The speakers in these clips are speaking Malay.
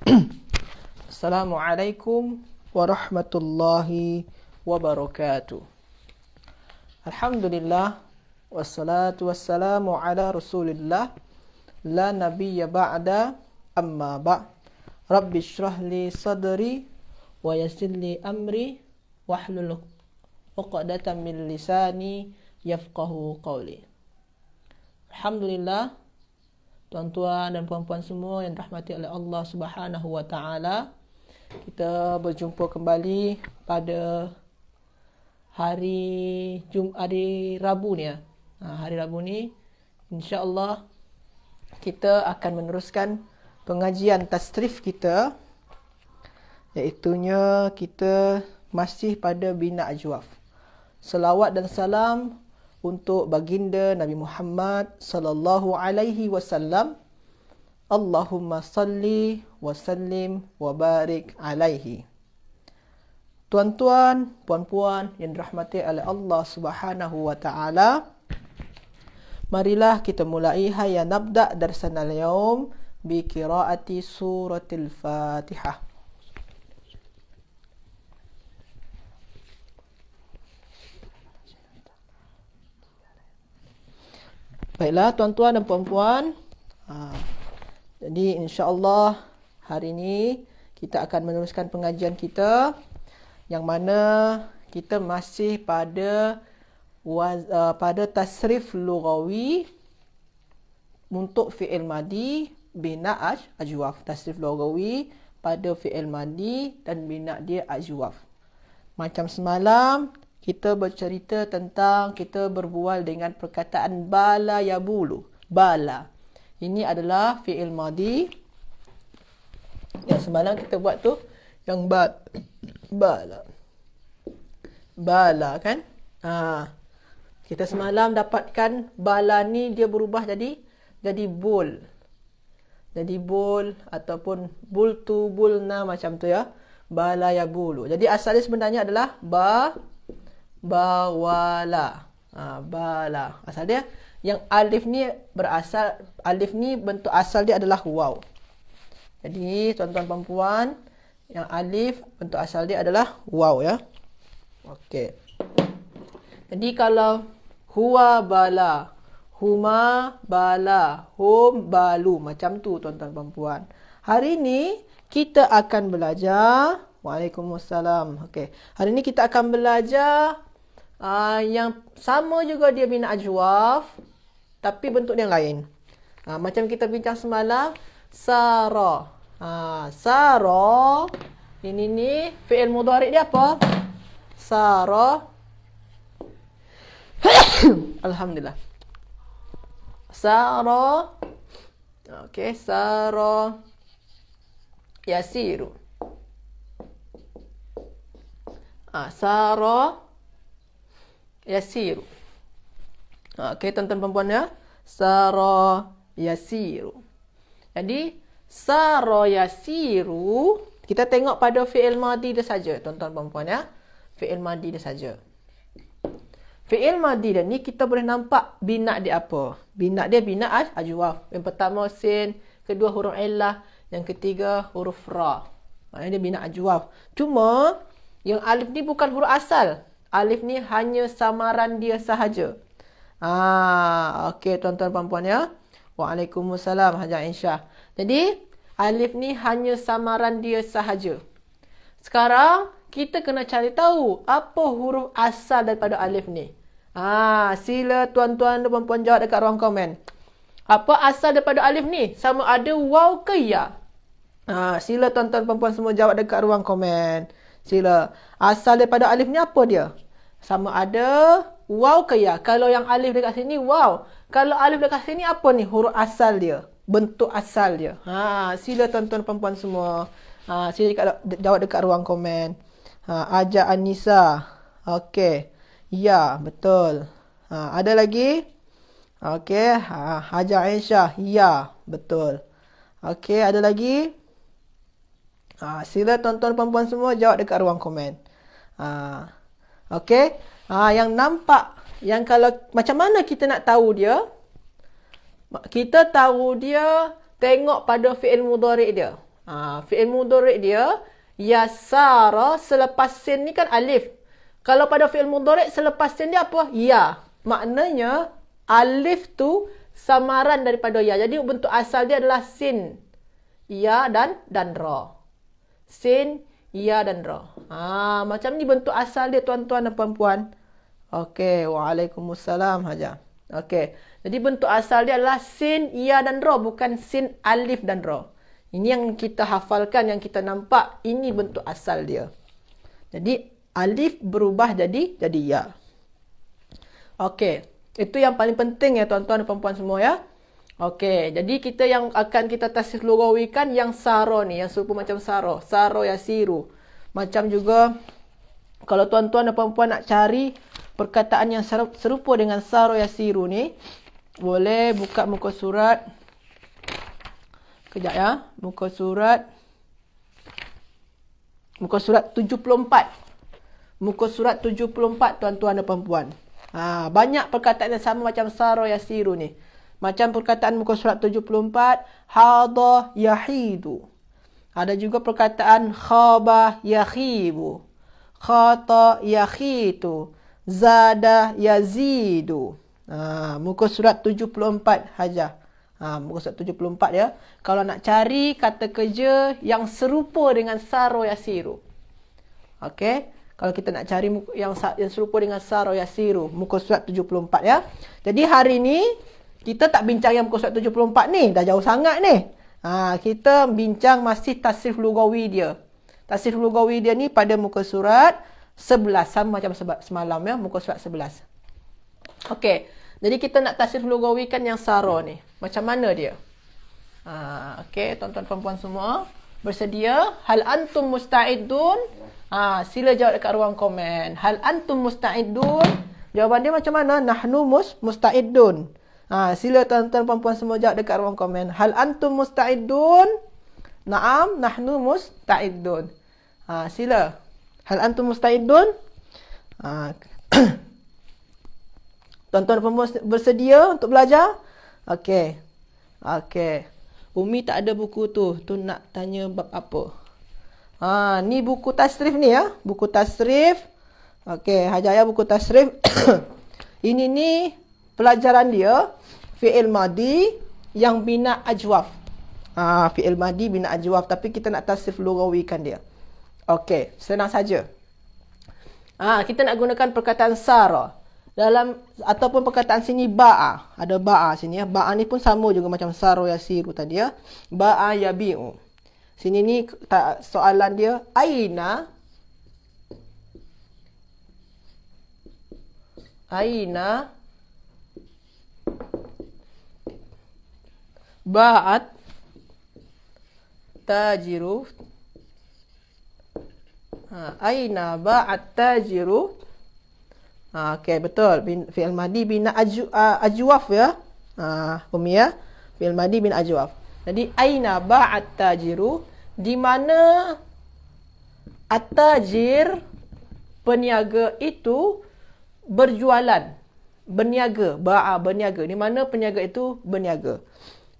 Assalamualaikum warahmatullahi wabarakatuh. Alhamdulillah wassalatu wassalamu ala Rasulillah la nabiyya ba'da amma ba'. Rabbi shrah li sadri wa yassir li amri wahlul 'uqdatam min lisani yafqahu qawli. Alhamdulillah, tuan-tuan dan puan-puan semua yang dirahmati oleh Allah Subhanahu wa taala. Kita berjumpa kembali pada hari Rabu ni ya. Hari Rabu ni insya-Allah kita akan meneruskan pengajian tasrif kita, iaitunya kita masih pada bina ajwaf. Selawat dan salam untuk baginda Nabi Muhammad sallallahu alaihi wasallam. Allahumma salli wa sallim wa barik alaihi. Tuan-tuan, puan-puan yang dirahmati oleh Allah Subhanahu wa taala, marilah kita mulai hayya nabda darsana al-yawm bi qiraati suratil Fatihah. Baiklah tuan-tuan dan puan-puan, jadi insya-Allah hari ini kita akan meneruskan pengajian kita yang mana kita masih pada tasrif lughawi untuk fi'il madi bina ajwaf. Tasrif lughawi pada fi'il madi dan bina dia ajwaf. Macam semalam kita bercerita tentang, kita berbual dengan perkataan bala yabulu. Bala. Ini adalah fi'il madi. Yang semalam kita buat tu yang bala. Bala kan? Kita semalam dapatkan bala ni dia berubah jadi bul. Jadi bul ataupun bultu bulna macam tu ya. Bala yabulu. Jadi asalnya sebenarnya adalah bawala. Bala. Asal dia yang alif ni bentuk asal dia adalah waw. Jadi tuan-tuan puan-puan, yang alif bentuk asal dia adalah waw ya. Okey. Jadi kalau huwa bala, huma bala, hum balu, macam tu tuan-tuan puan-puan. Hari ni kita akan belajar. Waalaikumsalam. Okey. Hari ni kita akan belajar yang sama juga dia bina ajwaf, tapi bentuk yang lain. Macam kita bincang semalam, sara. Sara. Ini ni fi'il mudhari' dia apa? Sara. Alhamdulillah. Sara. Okey, sara yasiru. Sara yasiru. Okey, tuan-tuan perempuan ya. Sara yasiru. Jadi, sara yasiru, kita tengok pada fi'il madi dia saja, tuan-tuan perempuan ya. Fi'il madi dia saja. Fi'il madi dia ni kita boleh nampak bina dia apa. Bina dia bina ajwaf. Yang pertama sin, kedua huruf illah, yang ketiga huruf ra. Maknanya dia bina ajwaf. Cuma yang alif ni bukan huruf asal. Alif ni hanya samaran dia sahaja. Okey tuan-tuan puan-puan ya. Waalaikumsalam Haja Aisyah. Jadi alif ni hanya samaran dia sahaja. Sekarang kita kena cari tahu apa huruf asal daripada alif ni. Sila tuan-tuan dan puan-puan jawab dekat ruang komen. Apa asal daripada alif ni? Sama ada waw ke ya? Sila tuan-tuan puan-puan semua jawab dekat ruang komen. Sila. Asal daripada alif ni apa dia? Sama ada waw ke ya? Kalau yang alif dekat sini waw. Kalau alif dekat sini apa ni huruf asal dia? Bentuk asal dia. Sila tuan-tuan puan-puan semua. Sila jawab dekat ruang komen. Aja Anissa. Okey. Ya, betul. Ada lagi? Okey. Haja Aisyah. Ya, betul. Okey, ada lagi? Sila tuan-tuan puan-puan semua jawab dekat ruang komen. Okey. Yang nampak, yang kalau macam mana kita nak tahu dia? Kita tahu dia tengok pada fi'il mudhari' dia. Fi'il mudhari' dia yasara, selepas sin ni kan alif. Kalau pada fi'il mudhari' selepas sin dia apa? Ya. Maknanya alif tu samaran daripada ya. Jadi bentuk asal dia adalah sin, ya dan ra. Sin, ya dan ra. Macam ni bentuk asal dia tuan-tuan dan puan-puan. Okey, waalaikumsalam Haja. Okey. Jadi bentuk asal dia adalah sin, ya dan ra, bukan sin, alif dan ra. Ini yang kita hafalkan, yang kita nampak. Ini bentuk asal dia. Jadi alif berubah jadi ya. Okey. Itu yang paling penting ya tuan-tuan dan puan-puan semua ya. Okey. Jadi kita yang akan kita tasrif lughawikan yang sara ni, yang serupa macam sara. Sara yasiru. Macam juga kalau tuan-tuan dan puan-puan nak cari perkataan yang serupa dengan sara yasiru ni, boleh buka muka surat. Kejap ya. Muka surat 74. Muka surat 74 tuan-tuan dan puan-puan. Banyak perkataan yang sama macam sara yasiru ni. Macam perkataan muka surat 74, hada yahidu. Ada juga perkataan khaba yakhibu, khata yakhitu, zada yazidu. Muka surat 74 Haja. Muka surat 74 ya. Kalau nak cari kata kerja yang serupa dengan sara yasiru. Okey. Kalau kita nak cari yang serupa dengan sara yasiru, muka surat 74 ya. Jadi hari ni kita tak bincang yang muka surat 74 ni, dah jauh sangat ni. Kita bincang masih tasrif lughawi dia. Tasrif lughawi dia ni pada muka surat 11, sama macam semalam ya, muka surat 11. Okey. Jadi kita nak tasrif lughawikan yang sara ni. Macam mana dia? Okey, tuan-tuan puan-puan semua bersedia? Hal antum musta'idun? Sila jawab dekat ruang komen. Hal antum musta'idun? Jawapan dia macam mana? Nahnu musta'idun. Sila tuan-tuan puan-puan semua jawab dekat ruang komen. Hal antum musta'idun? Naam, nahnu musta'idun. Sila. Hal antum musta'idun? Tuan-tuan puan-puan bersedia untuk belajar? Okey. Umi tak ada buku tu. Tu nak tanya bab apa? Ni buku tasrif ni ya. Buku tasrif. Okey, Hajaya buku tasrif. Ini ni pelajaran dia. Fi'il madi yang bina ajwaf. Fi'il madi bina ajwaf. Tapi kita nak tasrif lughawikan dia. Okey, senang saja. Kita nak gunakan perkataan sara. Ataupun perkataan sini ba'a. Ada ba'a sini ya. Ba'a ni pun sama juga macam sara yasiru tadi ya. Ba'a yabi'u. Sini ni soalan dia, aina ba'at tajiru. Aina ba'at tajiru. Okey, betul. Fi'il madi bina ajwaf ya. Umi ya. Fi'il madi bina ajwaf. Jadi aina ba'at tajiru, di mana at-tajir peniaga itu berjualan, berniaga, ba'a berniaga. Di mana peniaga itu berniaga.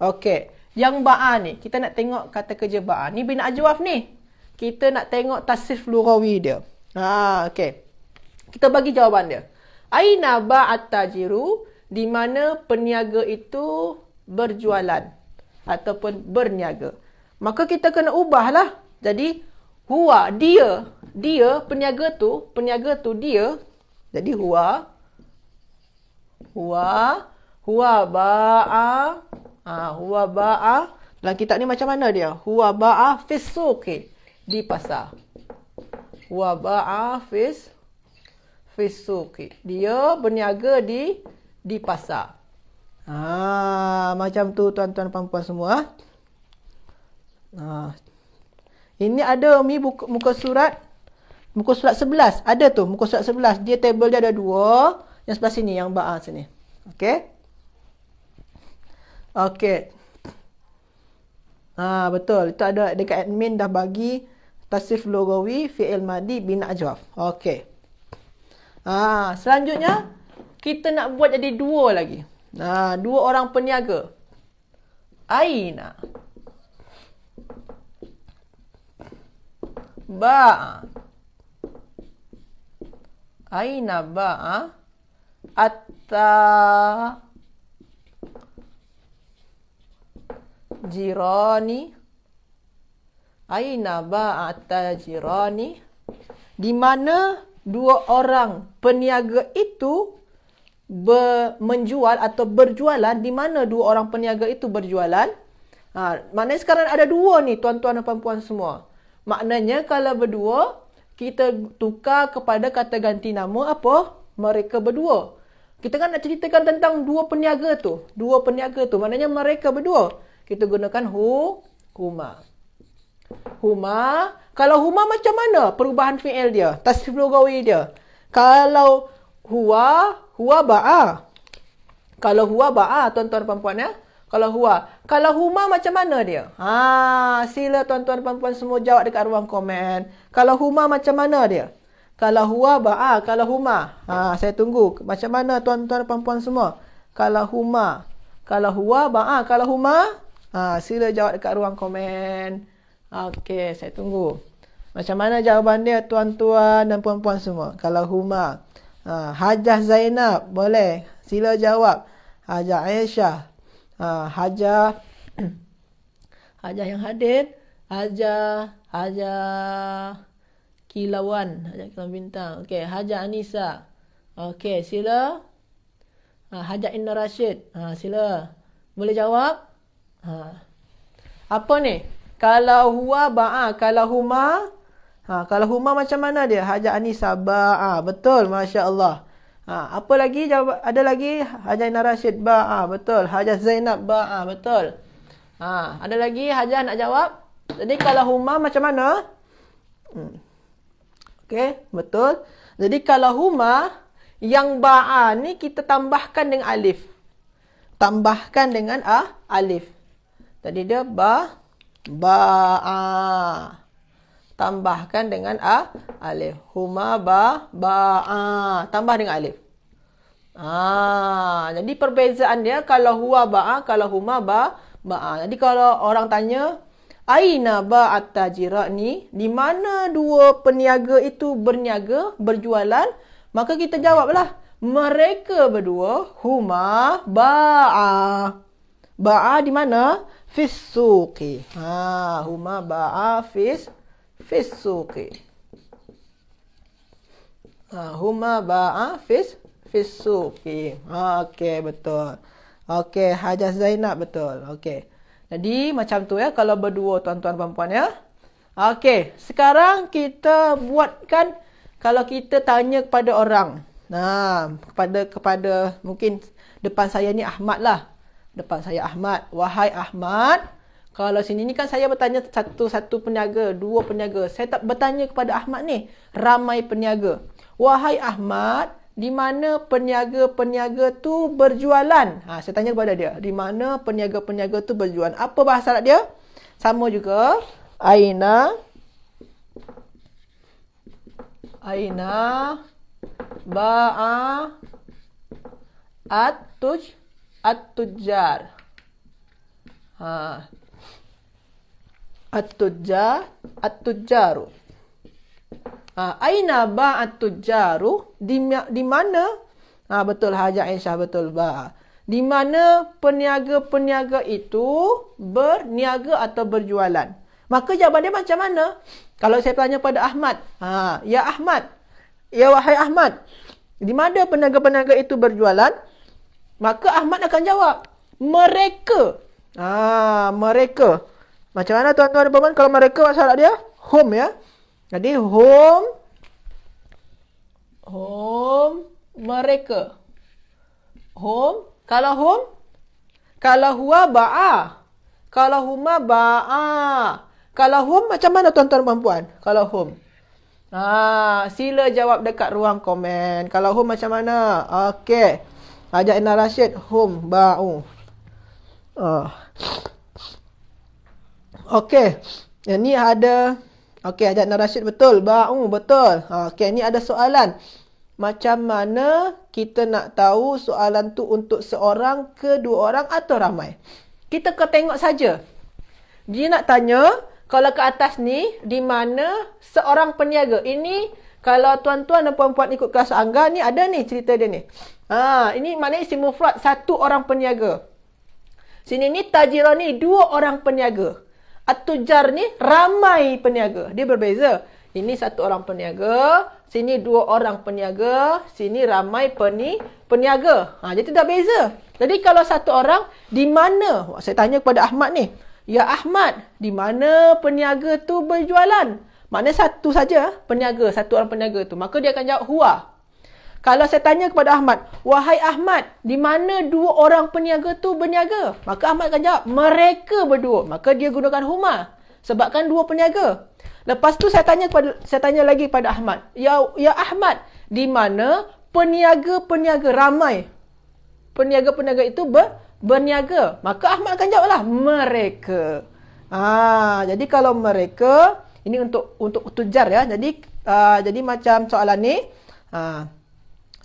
Okey, yang ba'a ni kita nak tengok kata kerja ba'a. Ni bina ajwaf ni. Kita nak tengok tasrif lughawi dia. Okey. Kita bagi jawaban dia. Aina ba'at tajiru, di mana peniaga itu berjualan ataupun berniaga. Maka kita kena ubahlah. Jadi huwa, dia peniaga tu dia. Jadi huwa ba'a. Huwa ba'a. Dalam kitab ni macam mana dia? Huwa ba'a fis suqi, di pasar. Huwa ba'a fis suqi. Dia berniaga di pasar. Macam tu tuan-tuan puan-puan semua. Ini ada Umi muka surat 11. Ada tu muka surat 11. Dia table dia ada dua. Yang sebelah sini, yang ba'a sini. Okey. Betul. Itu ada dekat admin dah bagi tasrif lughawi fi'il madi bina ajwaf. Okey. Selanjutnya kita nak buat jadi dua lagi. Dua orang peniaga. Aina ba'a. Aina ba'a at-tajirani. Aina ba'a at-tajirani. Di mana dua orang peniaga itu menjual atau berjualan. Di mana dua orang peniaga itu berjualan. Maknanya sekarang ada dua ni tuan-tuan dan puan-puan semua. Maknanya kalau berdua, kita tukar kepada kata ganti nama apa? Mereka berdua. Kita kan nak ceritakan tentang dua peniaga tu. Dua peniaga tu. Maknanya mereka berdua. Kita gunakan huma. Huma. Kalau huma macam mana perubahan fi'il dia? Tasrif lughawi dia. Kalau huwa ba'a. Kalau huwa ba'a, tuan-tuan dan puan-puan ya. Kalau huma macam mana dia? Sila tuan-tuan dan puan-puan semua jawab dekat ruang komen. Kalau huma macam mana dia? Kalau huwa ba'a, kalau huma. Saya tunggu. Macam mana tuan-tuan dan puan-puan semua? Kalau huma. Kalau huwa ba'a, kalau huma. Sila jawab dekat ruang komen. Okey, saya tunggu. Macam mana jawapan dia tuan-tuan dan puan-puan semua? Kalau huma. Hajah Zainab, boleh. Sila jawab. Hajah Aisyah. Hajah yang hadir. Hajah Kilauan. Hajah Kilauan Bintang. Okey, Hajah Anissa. Okey, sila. Hajah Inna Rashid. Sila. Boleh jawab? Apa ni? Kalau huwa ba'a, kalau huma. Kalau huma macam mana dia? Hajah Anissa ba'a. Betul, masya-Allah. Apa lagi? Ada lagi? Hajah Inna Rashid ba'a. Betul. Hajah Zainab ba'a. Betul. Ada lagi? Hajah nak jawab? Jadi kalau huma macam mana? Okey, betul. Jadi kalau huma, yang ba'a ni kita tambahkan dengan alif. Tambahkan dengan alif. Tadi dia ba'a. Tambahkan dengan alif. Huma ba'a. Tambah dengan alif. Jadi perbezaan dia kalau huwa ba'a, kalau huma ba'a. Jadi kalau orang tanya, aina ba'at tajirani, di mana dua peniaga itu berniaga, berjualan, maka kita jawablah, mereka berdua huma ba'a. Ba'a di mana? Fis suqi. Huma ba'a fis suqi. Huma ba'a fis suqi. Okey, betul. Okey, Hajah Zainab betul. Okey. Jadi macam tu ya kalau berdua tuan-tuan puan-puan ya. Okey, sekarang kita buatkan kalau kita tanya kepada orang. Kepada mungkin depan saya ni Ahmad lah. Depan saya Ahmad. Wahai Ahmad, kalau sini ni kan saya bertanya satu peniaga, dua peniaga. Saya tak bertanya kepada Ahmad ni, ramai peniaga. Wahai Ahmad, di mana peniaga-peniaga tu berjualan? Saya tanya kepada dia, di mana peniaga-peniaga tu berjualan? Apa bahasa Arab dia? Sama juga. Aina ba'a at-tujjar. At-tujjaru. Aina ba'at tujjaru, di mana? Betul Hajah Aisyah, betul ba'a. Di mana peniaga-peniaga itu berniaga atau berjualan? Maka jawapan dia macam mana? Kalau saya tanya pada Ahmad, ya Ahmad, ya wahai Ahmad, di mana peniaga-peniaga itu berjualan? Maka Ahmad akan jawab, mereka. Mereka. Macam mana tuan-tuan dan puan-puan kalau mereka bahasa Arab dia? Hum ya. Jadi hum mereka. Kalau huwa ba'a. Kalau huma ba'a. Kalau hum macam mana tuan-tuan dan puan-puan? Kalau hum. Sila jawab dekat ruang komen. Kalau hum macam mana? Okey. Hajah Inna Rashid, hum ba'u. Okey. Ini ada. Okey, Hajah Inna Rashid betul. Ba'u betul. Okey, ni ada soalan. Macam mana kita nak tahu soalan tu untuk seorang ke dua orang atau ramai? Kita tengok saja. Dia nak tanya, Kalau ke atas ni, di mana seorang peniaga. Ini kalau tuan-tuan dan puan-puan ikut kelas Angga ni, ada ni cerita dia ni. Ini maknanya isim mufrad, satu orang peniaga. Sini ni tajirah ni, dua orang peniaga. At-tujar ni ramai peniaga. Dia berbeza. Ini satu orang peniaga, sini dua orang peniaga, sini ramai peniaga. Jadi dah beza. Jadi kalau satu orang, di mana? Saya tanya kepada Ahmad ni. Ya Ahmad, di mana peniaga tu berjualan? Maknanya satu saja peniaga, satu orang peniaga tu. Maka dia akan jawab huwa. Kalau saya tanya kepada Ahmad, wahai Ahmad, di mana dua orang peniaga tu berniaga? Maka Ahmad akan jawab, mereka berdua. Maka dia gunakan huma. Sebabkan dua peniaga. Lepas tu saya tanya lagi pada Ahmad, ya Ahmad, di mana peniaga-peniaga ramai? Peniaga-peniaga itu berniaga. Maka Ahmad akan jawablah mereka. Jadi kalau mereka, ini untuk tujar ya. Jadi macam soalan ni,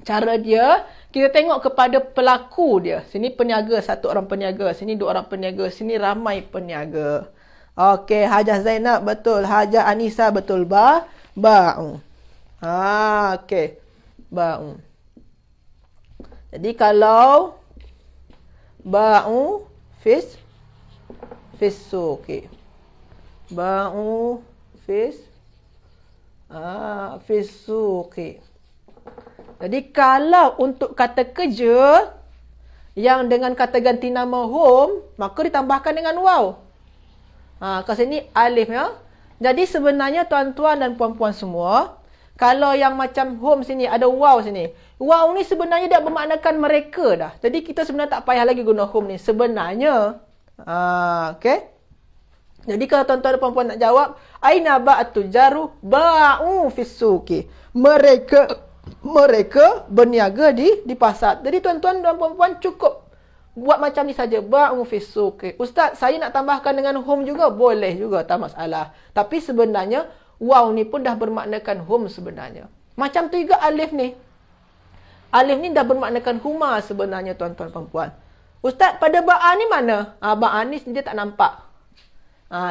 cara dia, kita tengok kepada pelaku dia. Sini peniaga, satu orang peniaga. Sini dua orang peniaga. Sini ramai peniaga. Okey, Hajah Zainab betul. Hajah Anisa betul. Ba'u. Okey. Ba'u. Jadi kalau ba'u fis suqi. Ba'u fis suqi. Jadi kalau untuk kata kerja yang dengan kata ganti nama home, maka ditambahkan dengan waw. Kat sini alif ya. Jadi sebenarnya tuan-tuan dan puan-puan semua, kalau yang macam home sini ada waw sini. Waw ni sebenarnya dah bermaknakan mereka dah. Jadi kita sebenarnya tak payah lagi guna home ni sebenarnya. Okey. Jadi kalau tuan-tuan dan puan-puan nak jawab, aina ba'atu jaru ba'u fis suqi. Mereka berniaga di pasar. Jadi tuan-tuan dan puan-puan cukup buat macam ni saja. Ba'u fis suqi. Ustaz, saya nak tambahkan dengan home juga? Boleh juga, tak masalah. Tapi sebenarnya, waw ni pun dah bermaknakan home sebenarnya. Macam tu juga alif ni. Alif ni dah bermaknakan huma sebenarnya tuan-tuan dan puan-puan. Ustaz, pada ba'a ni mana? Ba'a ni dia tak nampak.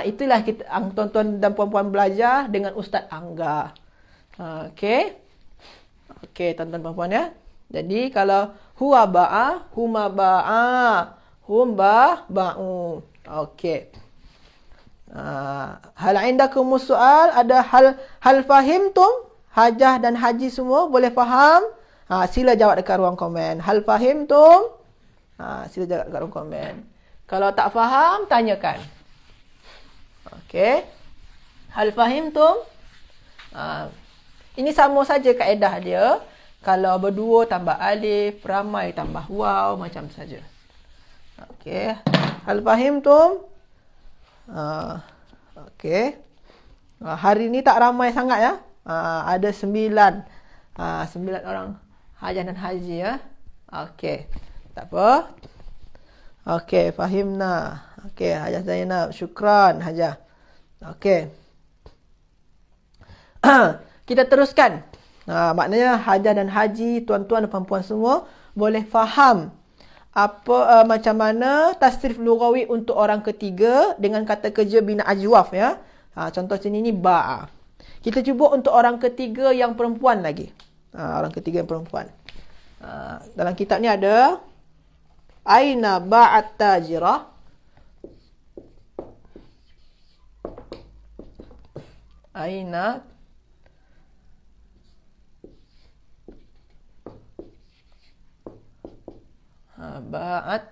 Itulah kita, tuan-tuan dan puan-puan belajar dengan Ustaz Angga. Okey. Okey, tuan-tuan dan puan-puan ya. Jadi kalau huwa ba'a, huma ba'a, hum ba'u. Okey. Hal indakum soal, ada hal fahimtum? Hajah dan haji semua boleh faham? Sila jawab dekat ruang komen. Hal fahimtum? Sila jawab dekat ruang komen. Kalau tak faham, tanyakan. Okey. Hal fahimtum? Ini sama saja kaedah dia. Kalau berdua tambah alif, ramai tambah waw, macam saja. Okey. Hal fahimtum? Okey. Hari ni tak ramai sangat ya. Ada 9 orang hajah dan haji ya. Okey. Tak apa. Okey, fahimna. Okey, Hajah Zainab, syukran Hajah. Okey. Kita teruskan. Maknanya hajah dan haji, tuan-tuan dan puan-puan semua boleh faham apa macam mana tasrif lughawi untuk orang ketiga dengan kata kerja bina ajwaf ya. Contoh sini ni ba'a. Kita cuba untuk orang ketiga yang perempuan lagi. Orang ketiga yang perempuan. Dalam kitab ni ada aina ba'at tajirah. Aina ba'at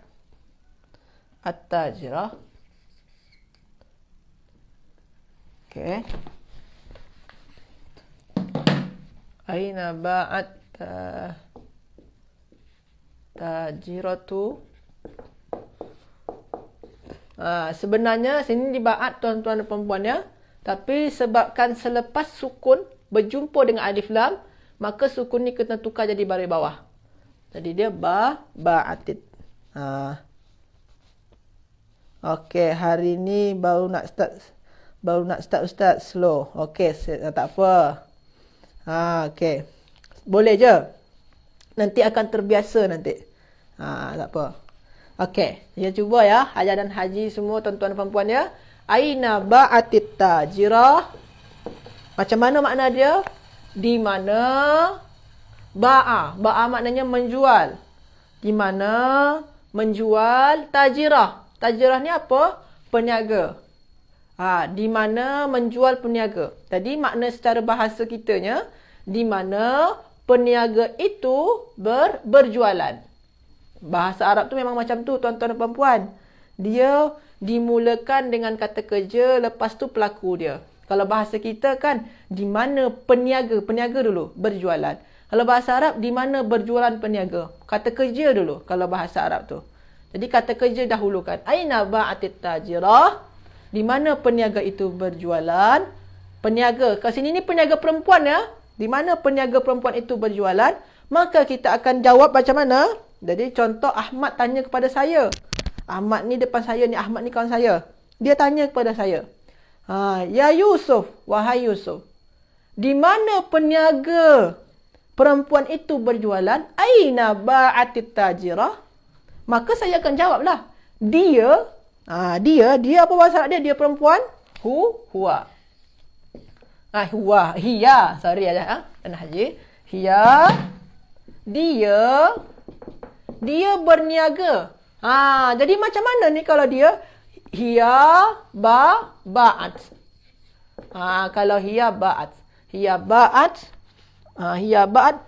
at-tajirah. Okey. Aina ba'at tajiratu. Sebenarnya sini di ba'at tuan-tuan dan puan-puan ya. Tapi sebabkan selepas sukun berjumpa dengan alif lam, maka sukun ni kena tukar jadi baris bawah. Jadi dia ba'atit. Okey, hari ni baru nak start Ustaz, slow. Okey, tak apa. Okey. Boleh je. Nanti akan terbiasa nanti. Tak apa. Okey, kita cuba ya. Hajah dan haji semua tuan-tuan dan puan-puan ya. Aina ba'atit tajirah. Macam mana makna dia? Di mana ba'a. Ba'a maknanya menjual. Di mana menjual tajirah. Tajirah ni apa? Peniaga. Di mana menjual peniaga. Tadi makna secara bahasa kitanya, di mana peniaga itu berjualan. Bahasa Arab tu memang macam tu, tuan-tuan dan puan-puan. Dia dimulakan dengan kata kerja, lepas tu pelaku dia. Kalau bahasa kita kan, di mana peniaga, peniaga dulu, berjualan. Kalau bahasa Arab, di mana berjualan peniaga. Kata kerja dulu, kalau bahasa Arab tu. Jadi kata kerja dahulukan. Aina ba'atit tajirah. Di mana peniaga itu berjualan. Peniaga, kat sini ni peniaga perempuan ya. Di mana peniaga perempuan itu berjualan. Maka kita akan jawab macam mana? Jadi contoh Ahmad tanya kepada saya. Ahmad ni depan saya ni, Ahmad ni kawan saya. Dia tanya kepada saya. Ya Yusuf, wahai Yusuf. Di mana peniaga perempuan itu berjualan? Aina ba'atit tajirah? Maka saya akan jawablah. Dia apa bahasa Arab dia? Dia perempuan. Huwa. Hiya. Sorry ya. Haji. Hiya. Dia berniaga. Jadi macam mana ni kalau dia? Hiya ba'at. Kalau hiya ba'at. Hiya ba'at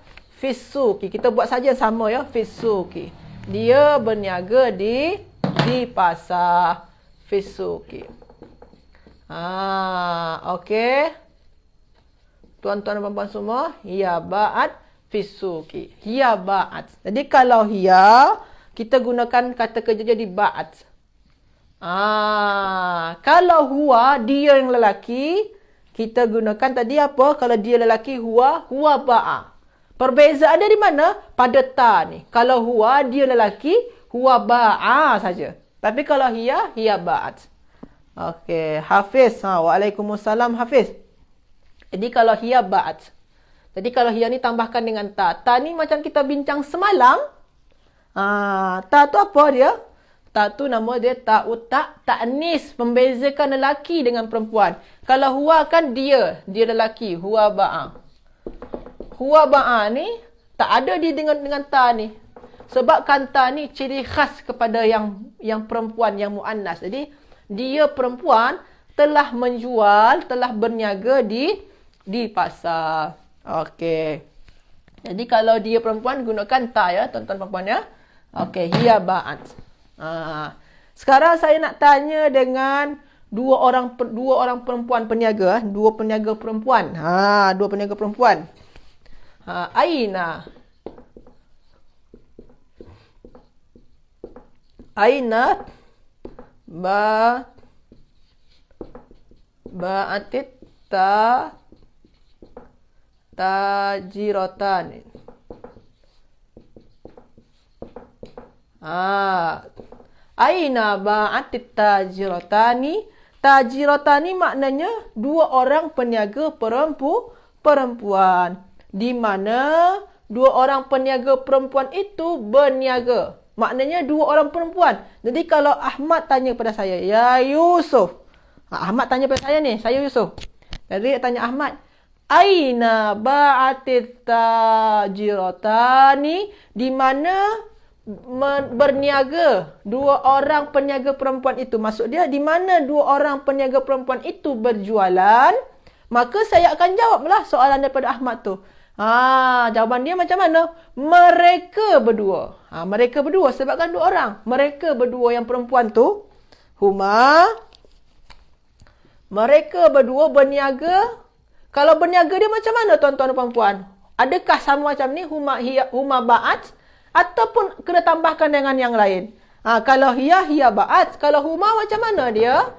fisuki. Kita buat saja sama ya. Fisuki. Dia berniaga di pasar. Fisuki. Okey. Tuan-tuan dan puan-puan semua. Hiya ba'at fisuki. Hiya ba'at. Jadi kalau hiya, kita gunakan kata kerja jadi ba'at. Kalau huwa, dia yang lelaki, kita gunakan tadi apa? Kalau dia lelaki, huwa ba'a. Perbezaan dia di mana? Pada ta ni. Kalau huwa, dia lelaki, huwa ba'a saja. Tapi kalau hiya ba'at. Okey, Hafiz. Waalaikumsalam Hafiz. Jadi kalau hiya ba'at. Jadi kalau hiya ni tambahkan dengan ta. Ta ni macam kita bincang semalam. Ta tu apa dia? Ta tu nama dia ta'nis, membezakan lelaki dengan perempuan. Kalau huwa kan dia lelaki, huwa ba'a. Huwa ba'a ni tak ada dia dengan ta ni. Sebab kan ta ni ciri khas kepada yang perempuan, yang muannas. Jadi dia perempuan telah menjual, telah berniaga di pasar. Okey. Jadi kalau dia perempuan gunakan ta ya, tuan-tuan perempuan ya. Okey, hiya ba'at. Sekarang saya nak tanya dengan dua orang perempuan peniaga, dua peniaga perempuan. Dua peniaga perempuan. Aina ba'atit tajiratan. Aina ba'atit tajiratani. Tajiratani maknanya dua orang peniaga perempuan. Di mana dua orang peniaga perempuan itu berniaga. Maknanya dua orang perempuan. Jadi kalau Ahmad tanya pada saya, ya Yusuf. Ahmad tanya pada saya ni, saya Yusuf. Jadi tanya Ahmad, aina ba'atit tajiratani? Di mana berniaga dua orang peniaga perempuan itu? Maksud dia di mana dua orang peniaga perempuan itu berjualan? Maka saya akan jawablah soalan daripada Ahmad tu. Jawapan dia macam mana? Mereka berdua. Mereka berdua sebabkan dua orang. Mereka berdua yang perempuan tu, mereka berdua berniaga. Kalau berniaga dia macam mana tuan-tuan dan puan-puan? Adakah sama macam ni huma ba'at ataupun kena tambahkan dengan yang lain? Kalau hiya ba'at, kalau huma macam mana dia?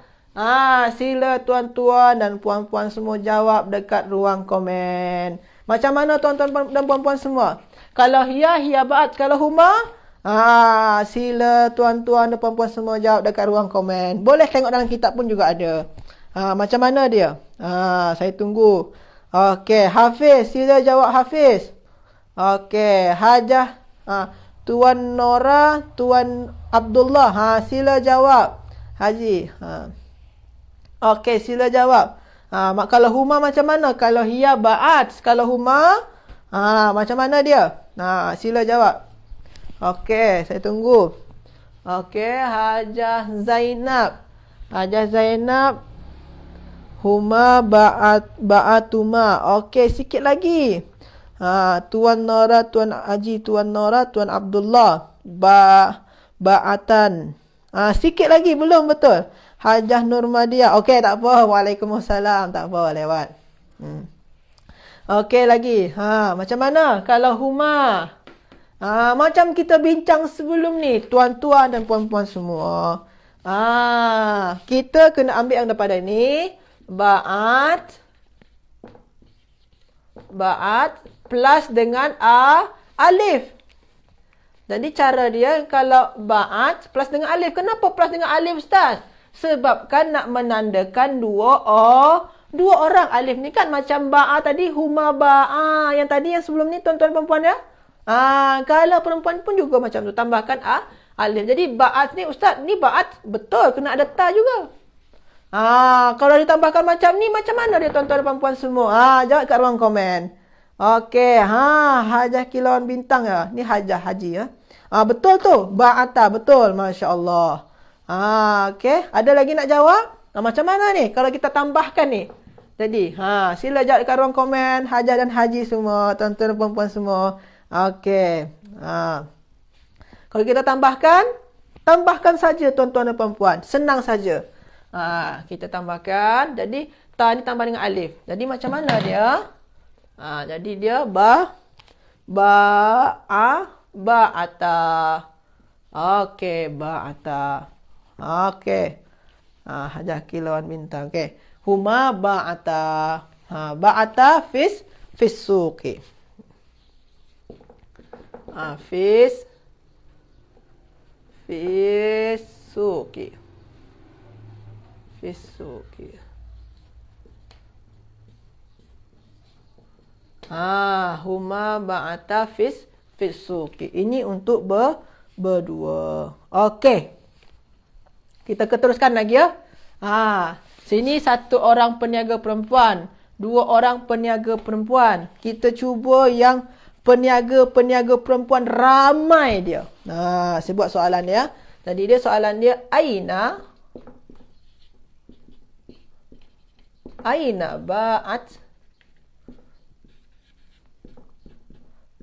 Sila tuan-tuan dan puan-puan semua jawab dekat ruang komen. Macam mana tuan-tuan dan puan-puan semua? Kalau hiya ba'at, kalau huma, sila tuan-tuan dan puan-puan semua jawab dekat ruang komen. Boleh tengok dalam kitab pun juga ada. Macam mana dia? Saya tunggu. Okey, Hafiz, sila jawab Hafiz. Okey, Hajah, Tuan Nora, Tuan Abdullah, sila jawab. Haji, Okey, sila jawab. Kalau huma macam mana? Kalau hiya ba'at. Kalau huma, macam mana dia? Sila jawab. Okey, saya tunggu. Okey, Hajah Zainab. Hajah Zainab. Huma ba'atuma. Okey, sikit lagi. Tuan Nora, Tuan Haji, Tuan Nora, Tuan Abdullah. Ba'atan. Sikit lagi, belum betul. Hajah Nurmadiah. Okey, tak apa. Waalaikumsalam. Tak apa, lewat. Okey, lagi. Macam mana kalau huma? Macam kita bincang sebelum ni. Tuan-tuan dan puan-puan semua. Kita kena ambil yang daripada ni. Ba'at plus dengan alif. Jadi cara dia kalau ba'at plus dengan alif. Kenapa plus dengan alif, Ustaz? Sebabkan nak menandakan dua orang. Alif ni kan macam ba'a tadi, huma ba'a. Yang tadi yang sebelum ni tuan-tuan perempuan ya. Kalau perempuan pun juga macam tu. Tambahkan alif. Jadi ba'at ni, Ustaz, ni ba'at betul. Kena ada ta juga. Kalau ditambahkan macam ni, macam mana dia tuan-tuan dan perempuan semua? Jawab kat ruang komen. Okey. Hajah Kilauan Bintang ya. Ni Hajah Haji ya. Betul tu. Ba'ata. Betul. Masya Allah. Okey. Ada lagi nak jawab? Macam mana ni kalau kita tambahkan ni? Jadi, sila jawab kat ruang komen. Hajah dan Haji semua. Tuan-tuan dan perempuan semua. Okey. Kalau kita tambahkan saja tuan-tuan dan perempuan. Senang saja. Kita tambahkan. Jadi, ta ni tambah dengan alif. Jadi, macam mana dia? Jadi, dia ba'ata. Okey, ba'ata. Okey. Hajah Kilauan Bintang. Okey. Huma ba'ata. Ba'ata fis suqi. Fis suqi. Huma ba'ata fis suqi. Ini untuk berdua. Okey. Kita teruskan lagi ya. Sini satu orang peniaga perempuan. Dua orang peniaga perempuan. Kita cuba yang peniaga perempuan ramai dia. Saya buat soalan dia. Tadi soalan dia Aina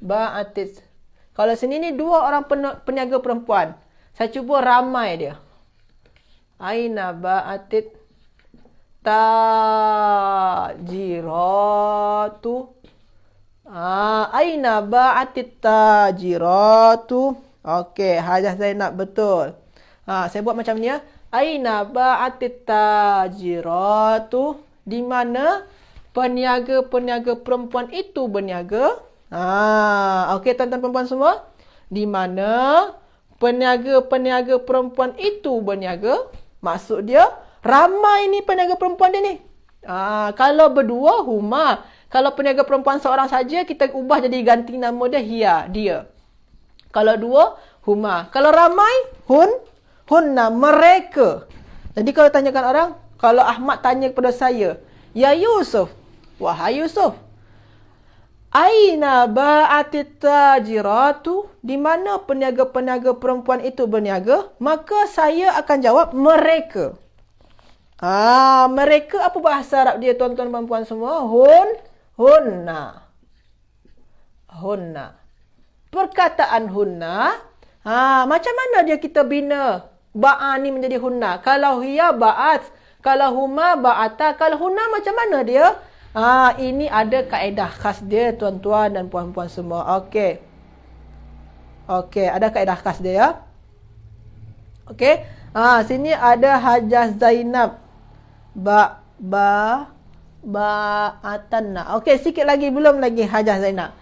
ba'atis. Kalau sini ni dua orang peniaga perempuan. Saya cuba ramai dia. Aina ba'atit tajiratu. Aina ba'atit tajiratu. Okey, Hajah Zainab betul. Saya buat macam ni ya. Aina ba'atit tajiratu. Di mana peniaga-peniaga perempuan itu berniaga? Okey tuan-tuan perempuan semua. Di mana peniaga-peniaga perempuan itu berniaga? Maksud dia, ramai ni peniaga perempuan dia ni. Kalau berdua, huma. Kalau peniaga perempuan seorang saja, kita ubah jadi ganti nama dia, hiya, dia. Kalau dua, huma. Kalau ramai, hunna, mereka. Jadi kalau tanyakan orang, kalau Ahmad tanya kepada saya, Ya Yusuf, wahai Yusuf, Aina ba'atit tajiratu? Di mana peniaga-peniaga perempuan itu berniaga? Maka saya akan jawab mereka. Mereka apa bahasa Arab dia tuan-tuan dan puan semua? Hunna. Perkataan hunna. Macam mana dia kita bina ba'a ni menjadi hunna? Kalau hiya ba'at, kalau huma ba'ata, kalau hunna macam mana dia? Ini ada kaedah khas dia tuan-tuan dan puan-puan semua. Okey, ada kaedah khas dia ya. Okey. Sini ada Hajah Zainab. Ba'atanna. Okey, sikit lagi, belum lagi Hajah Zainab.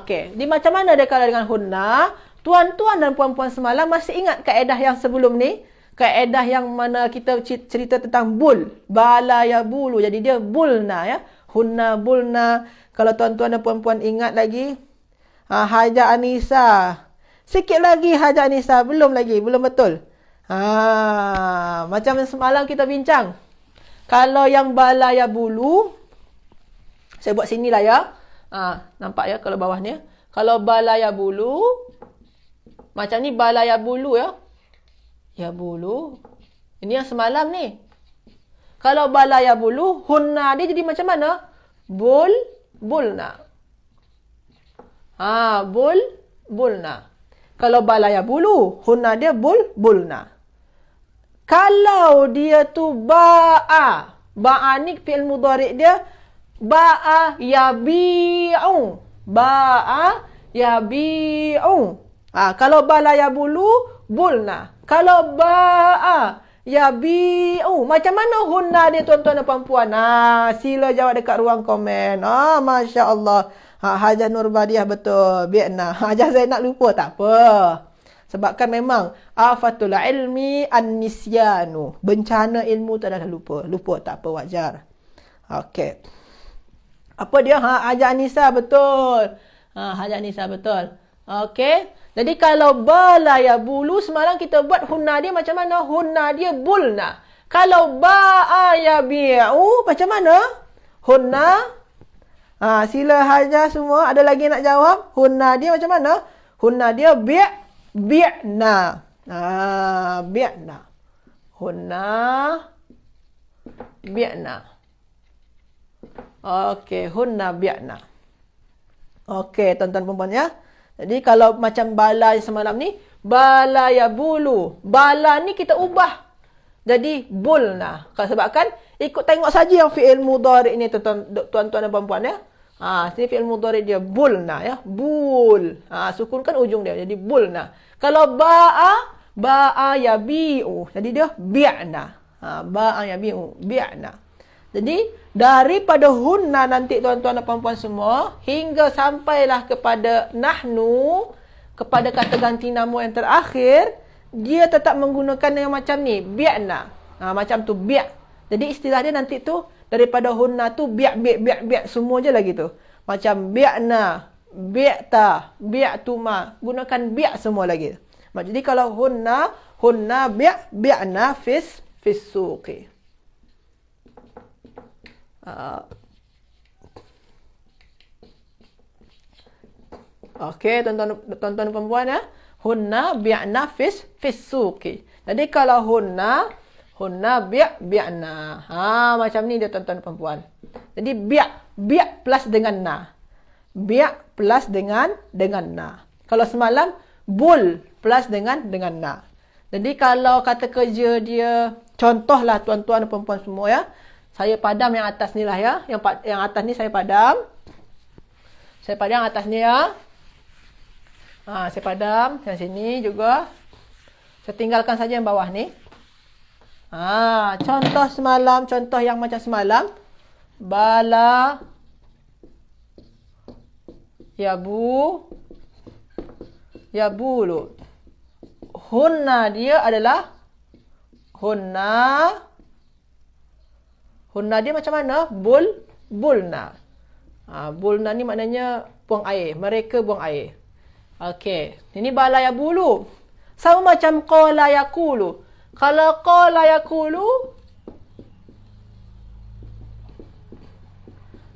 Okey. Di macam mana dia kalau dengan hunna? Tuan-tuan dan puan-puan semalam masih ingat kaedah yang sebelum ni? Kaedah yang mana kita cerita tentang bul. Bala ya bulu. Jadi dia bulna ya. Hunna bulna. Kalau tuan-tuan dan puan-puan ingat lagi. Hajah Anisa. Sikit lagi Hajah Anisa. Belum lagi. Belum betul. Macam semalam kita bincang. Kalau yang bala ya bulu, saya buat sini lah ya. Nampak ya kalau bawah ni. Kalau bala ya bulu, macam ni bala ya bulu ya. Ya bulu. Ini yang semalam ni. Kalau bala ya bulu, hunna dia jadi macam mana? Bulna. Bulna. Kalau bala ya bulu, hunna dia bulna. Kalau dia tu ba'a. Ba'a ni fi'il mudhari' dia ba'a yabi'u. Ba'a yabi'u. Kalau bala ya bulu, bulna. Kalau ba'a yabi'u. Macam mana hunna dia tuan-tuan dan puan-puan? Sila jawab dekat ruang komen. Masya Allah. Hajah Nurbadiah betul. Bi'na. Hajah Zainab lupa tak apa. Sebabkan memang afatul ilmi an-nisyanu. Bencana ilmu tu adalah lupa. Lupa tak apa, wajar. Okey. Apa dia? Hajah Anissa betul. Hajah Anissa betul. Okey. Jadi kalau bala ya bulu, semalam kita buat hunna dia macam mana? Hunna dia bulna. Kalau ba'a ya bi'u, macam mana? Hunna. Sila Hajah semua. Ada lagi nak jawab? Hunna dia macam mana? Hunna dia bi'na. Bi'na. Hunna bi'na. Okey, hunna bi'na. Okey, tuan-tuan perempuan ya. Jadi kalau macam bala semalam ni, bala ya bulu. Bala ni kita ubah jadi bulna. Sebabkan ikut tengok saja yang fi'il mudhari' ni tuan-tuan dan puan-puan ya. Sini fi'il mudhari' dia bulna ya. Bul. Sukunkan ujung dia jadi bulna. Kalau ba'a ya bi'u. Jadi dia bi'na. Ba'a ya bi'u. Bi'na. Jadi daripada hunna nanti tuan-tuan dan puan-puan semua hingga sampailah kepada nahnu, kepada kata ganti nama yang terakhir, dia tetap menggunakan yang macam ni, bi'na. Macam tu bi'. Jadi istilah dia nanti tu daripada hunna tu bi' semua je lagi tu. Macam bi'na, bi'ta, bi'tuma, gunakan bi' semua lagi. Jadi kalau hunna bi'na fis suqi. Okey, tuan-tuan dan perempuan ya. Hunna bi'na fis suqi. Jadi kalau hunna bi'na. Macam ni dia tuan-tuan dan perempuan. Jadi bi' plus dengan na. Bi' plus dengan na. Kalau semalam bul plus dengan na. Jadi kalau kata kerja dia, contohlah tuan-tuan dan perempuan semua ya. Saya padam yang atas ni lah ya. Yang atas ni saya padam. Saya padam atas ni ya. Saya padam yang sini juga. Saya tinggalkan saja yang bawah ni. Contoh semalam, contoh yang macam semalam. Bala ya bulu. Hunna dia adalah Hunna dia macam mana? Bulna. Bulna ni maknanya buang air. Mereka buang air. Okey. Ini bala ya bulu. Sama macam qala yaqulu. Kalau qala yaqulu,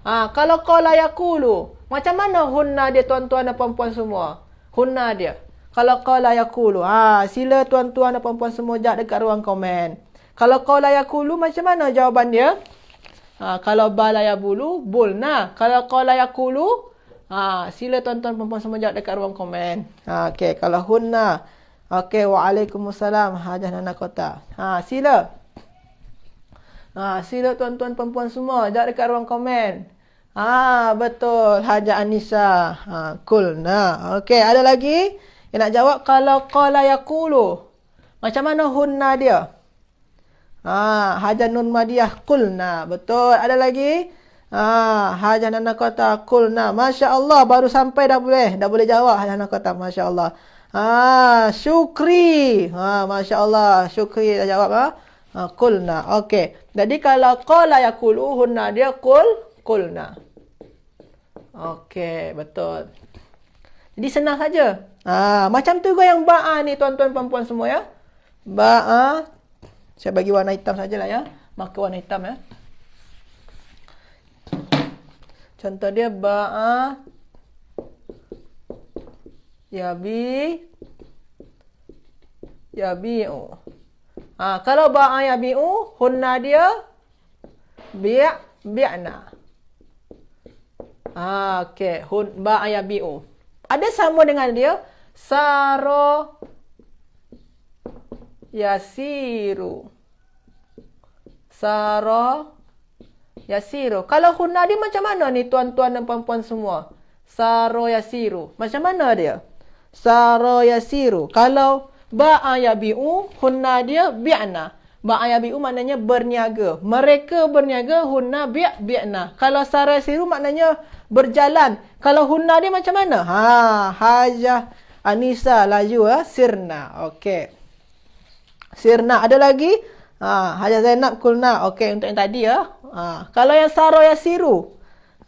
kalau qala yaqulu, macam mana hunna dia tuan-tuan dan puan-puan semua? Hunna dia. Kalau qala yaqulu, sila tuan-tuan dan puan-puan semua jawab dekat ruang komen. Kalau qala yaqulu macam mana jawapan dia? Kalau bala ya bulu, bulna. Kalau qala yaqulu, sila tuan-tuan perempuan semua jawab dekat ruang komen. Okey, kalau hunna. Okey, waalaikumsalam Hajah Nana Kota. Sila. Sila tuan-tuan perempuan semua jawab dekat ruang komen. Betul Hajah Anissa. Kulna. Okey, ada lagi yang nak jawab? Kalau qala yaqulu, macam mana hunna dia? Hajah Nurmadiah kulna. Betul. Ada lagi? Hajah Nana Kota kulna. Masya Allah, baru sampai dah boleh jawab Hajah Nana Kota. Masya Allah. Syukri. Masya Allah, Syukri dah jawab. Kulna. Okey. Jadi kalau qala yaqulu, hunna dia kulna. Okey, betul. Jadi senang saja. Macam tu juga yang ba'a ni tuan-tuan perempuan semua ya. Ba'a. Saya bagi warna hitam sajalah ya. Marker warna hitam ya. Contoh dia ba'a yabi'u. Kalau ba'a yabi'u, hunna dia bi'na. Okey, ba'a yabi'u. Ada sama dengan dia saro yasiru. Saro yasiru. Kalau hunna dia macam mana ni tuan-tuan dan puan-puan semua? Saro yasiru. Macam mana dia? Saro yasiru. Kalau ba'a yabi'u, hunna dia bi'na. Ba'a yabi'u maknanya berniaga. Mereka berniaga, hunna bi'na. Kalau saro yasiru maknanya berjalan. Kalau hunna dia macam mana? Hajah, Anisa, laju ya. Sirna. Okey. Sirna. Ada lagi? Hajah Zainab kulna. Okey, untuk yang tadi ya. Kalau yang saro yasiru.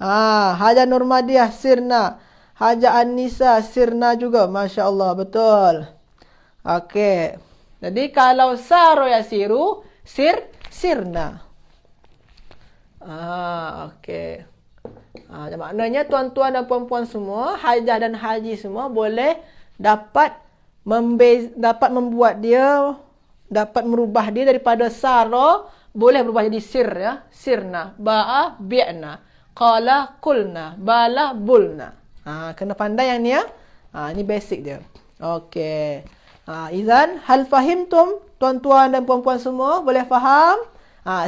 Hajah Nurmadiah sirna. Hajah Anisa sirna juga. Masya Allah, betul. Okey. Jadi kalau saro yasiru, sirna. Okey. Maknanya tuan-tuan dan puan-puan semua, hajah dan haji semua boleh dapat membuat dia, dapat merubah dia daripada saro, boleh berubah jadi sir ya. Sirna, ba'a, bi'na, qala, kulna, bala, bulna. Kena pandai yang ni ya. Ni basic dia. Okey. Izan, hal fahimtum? Tuan-tuan dan puan-puan semua boleh faham?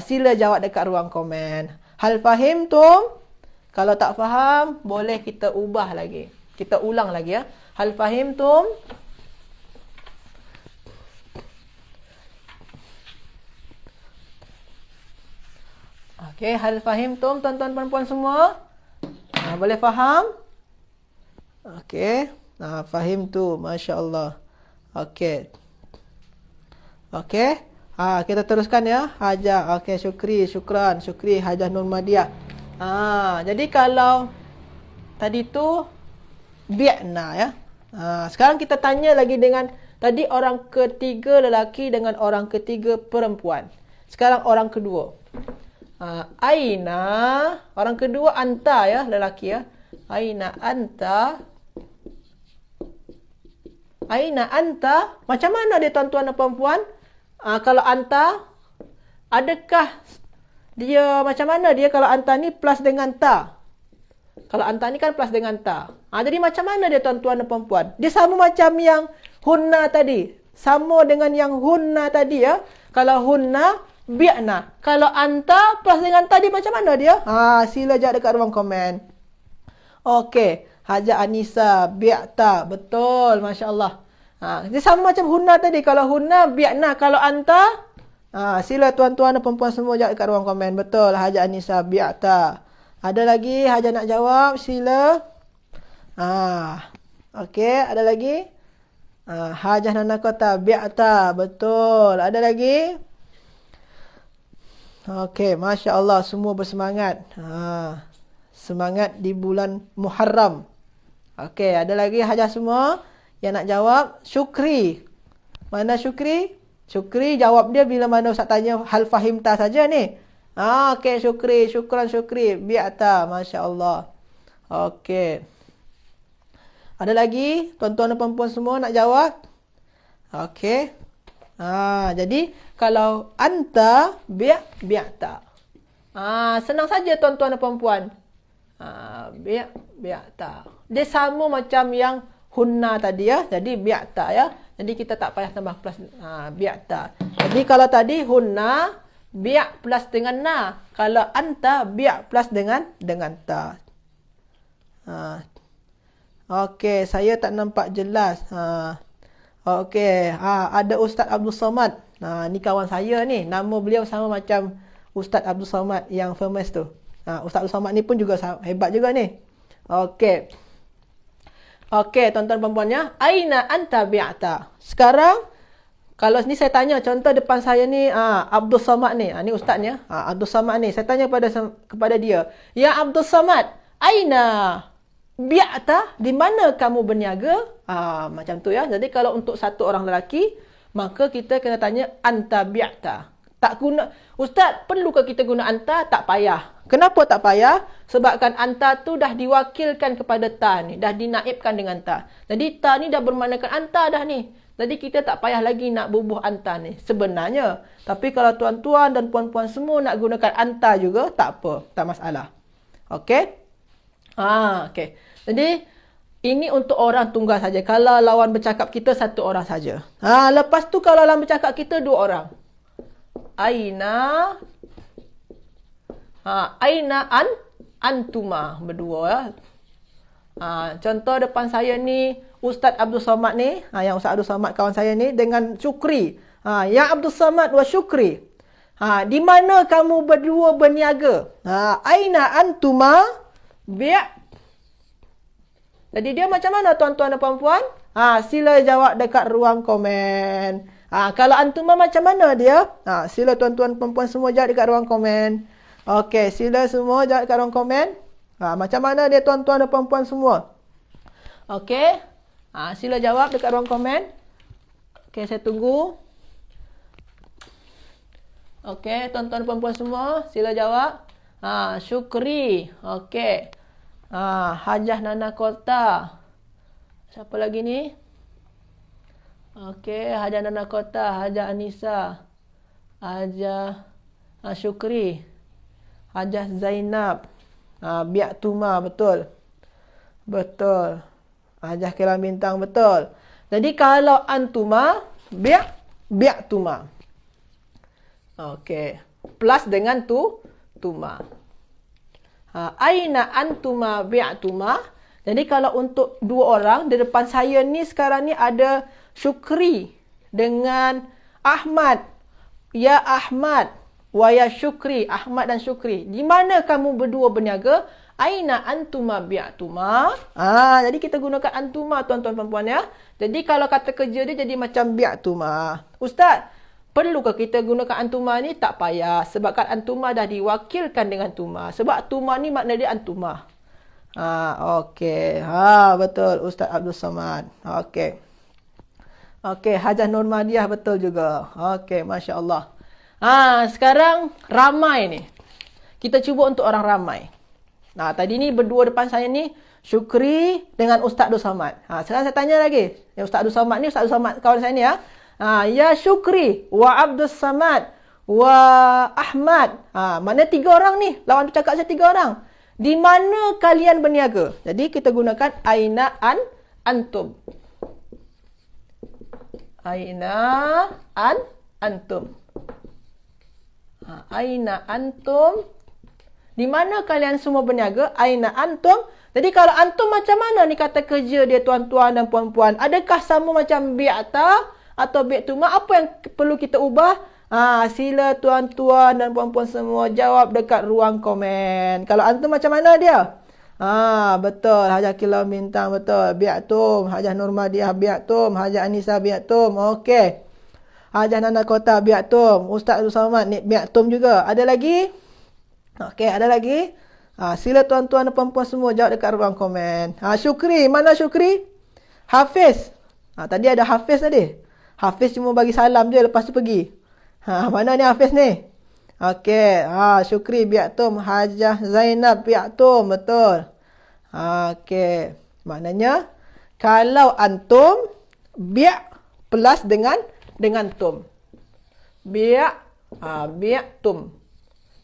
Sila jawab dekat ruang komen. Hal fahimtum? Kalau tak faham, boleh kita ubah lagi. Kita ulang lagi ya. Hal fahimtum? Okey, hal fahimtum tuan-tuan dan puan-puan semua? Boleh faham? Okey. Fahimtu, masya-Allah. Okey. Okey. Kita teruskan ya. Hajah. Okey, syukri Hajah Nurmadiah. Jadi kalau tadi tu bi'na ya. Sekarang kita tanya lagi dengan tadi orang ketiga lelaki dengan orang ketiga perempuan. Sekarang orang kedua. Aina, orang kedua anta ya, lelaki ya. Aina anta. Aina anta, macam mana dia tuan-tuan dan puan-puan? Kalau anta, adakah dia macam mana dia kalau anta ni plus dengan ta? Kalau anta ni kan plus dengan ta. Jadi macam mana dia tuan-tuan dan puan-puan? Dia sama macam yang hunna tadi. Sama dengan yang hunna tadi ya. Kalau hunna, bi'na. Kalau anta plus dengan ta, dia macam mana dia? Sila jawab dekat ruang komen. Okey. Hajah Anisa, bi'ta. Betul, Masya Allah. Dia sama macam hunna tadi. Kalau hunna, bi'na. Kalau anta, sila tuan-tuan dan perempuan semua jawab dekat ruang komen. Betul, Hajah Anisa, bi'ta. Ada lagi Hajah nak jawab? Sila. Okey, ada lagi? Hajah Nana Kota, bi'ta. Betul. Ada lagi? Okey, Masya Allah, semua bersemangat. Semangat di bulan Muharram. Okey, ada lagi Hajah semua yang nak jawab? Syukri. Mana Syukri? Syukri jawab dia bila mana Ustaz tanya hal fahimta saja ni. Okey, syukran Syukri. Bi'ta, Masya Allah. Okey. Ada lagi tuan-tuan dan puan-puan semua nak jawab? Okey. Jadi kalau anta bi'ta. Senang saja tuan-tuan dan puan-puan. Bi'ta. Dia sama macam yang hunna tadi ya. Jadi bi'ta ya. Jadi kita tak payah tambah plus bi'ta. Jadi kalau tadi hunna bi' plus dengan na. Kalau anta bi' plus dengan ta. Okey, saya tak nampak jelas. Okey, ada Ustaz Abdul Somad. Ni kawan saya ni. Nama beliau sama macam Ustaz Abdul Somad yang famous tu. Ustaz Abdul Somad ni pun juga hebat juga ni. Okey. Okey, tuan-tuan perempuannya. Aina anta bi'ta. Sekarang, kalau ni saya tanya, contoh depan saya ni, Abdul Somad ni. Ni ustaznya. Abdul Somad ni. Saya tanya kepada dia. Ya Abdul Somad, aina bi'ta? Di mana kamu berniaga? Macam tu ya. Jadi kalau untuk satu orang lelaki, maka kita kena tanya anta bi'ta. Tak guna. Ustaz, perlukah kita guna anta? Tak payah. Kenapa tak payah? Sebabkan anta tu dah diwakilkan kepada ta ni. Dah dinaibkan dengan ta. Jadi ta ni dah bermaknakan anta dah ni. Jadi kita tak payah lagi nak bubuh anta ni. Sebenarnya. Tapi kalau tuan-tuan dan puan-puan semua nak gunakan anta juga, tak apa. Tak masalah. Okey? Okey. Jadi, ini untuk orang tunggal saja. Kalau lawan bercakap kita, satu orang saja. Lepas tu kalau lawan bercakap kita, dua orang. Aina antuma, berdua ya. Contoh depan saya ni Ustaz Abdul Somad ni, yang Ustaz Abdul Somad kawan saya ni dengan Syukri. Ya Abdul Somad wa Syukri. Di mana kamu berdua berniaga? Aina antuma Jadi dia macam mana tuan-tuan dan puan-puan? Sila jawab dekat ruang komen. Kalau antuma macam mana dia? Sila tuan-tuan puan-puan semua jawab dekat ruang komen. Okey, sila semua jawab dekat ruang komen. Macam mana dia tuan-tuan dan puan-puan semua? Okey. Sila jawab dekat ruang komen. Okey, saya tunggu. Okey, tuan-tuan dan puan-puan semua, sila jawab. Syukri. Okey. Hajah Nana Kota. Siapa lagi ni? Okey, Hajah Nana Kota, Hajah Anissa, Hajah Syukri, Hajah Zainab, Biak Tuma, betul. Betul. Hajah Kiram Bintang, betul. Jadi kalau antuma, Biak Tuma. Okey. Plus dengan Tuma. Aina antuma Biak Tuma. Jadi kalau untuk dua orang, di depan saya ni sekarang ni ada Syukri dengan Ahmad. Ya Ahmad wa ya Syukri. Ahmad dan Syukri. Di mana kamu berdua berniaga? Aina antuma bi'atuma. Jadi kita gunakan antuma tuan-tuan perempuan ya. Jadi kalau kata kerja dia jadi macam bi'atuma. Ustaz, perlukah kita gunakan antuma ni? Tak payah. Sebabkan antuma dah diwakilkan dengan tuma. Sebab tuma ni makna dia antuma. Okey. Betul Ustaz Abdul Somad. Okey. Okey, Hajah Nur Madiah betul juga. Okey, Masya Allah. Sekarang ramai ni. Kita cuba untuk orang ramai. Tadi ni berdua depan saya ni, Syukri dengan Ustaz Abdul Somad. Sekarang saya tanya lagi. Ustaz Abdul Somad ni, Ustaz Abdul Somad kawan saya ni ya. Ya Syukri wa Abdul Somad wa Ahmad. Mana tiga orang ni? Lawan bercakap saya tiga orang. Di mana kalian berniaga? Jadi kita gunakan aina antum. Aina antum. Aina antum. Di mana kalian semua berniaga? Aina antum. Jadi kalau antum macam mana ni kata kerja dia tuan-tuan dan puan-puan? Adakah sama macam bi'ata atau bi'tuma? Apa yang perlu kita ubah? Sila tuan-tuan dan puan-puan semua jawab dekat ruang komen. Kalau antum macam mana dia? Betul. Hajah Kilau Bintang betul. Bi'atum. Hajah Nurmadiah bi'atum. Hajah Anissa bi'atum. Okey. Hajah Nana Kota bi'atum. Ustaz Abdul Somad ni bi'atum juga. Ada lagi? Okey, ada lagi? Sila tuan-tuan dan puan-puan semua jawab dekat ruang komen. Syukri. Mana Syukri? Hafiz. Tadi ada Hafiz tadi. Hafiz cuma bagi salam je lepas tu pergi. Mana ni Hafiz ni? Okey. Syukri bi'atum. Hajah Zainab bi'atum. Betul. Okey. Maknanya kalau antum bi' plus dengan tum. Bi'tum.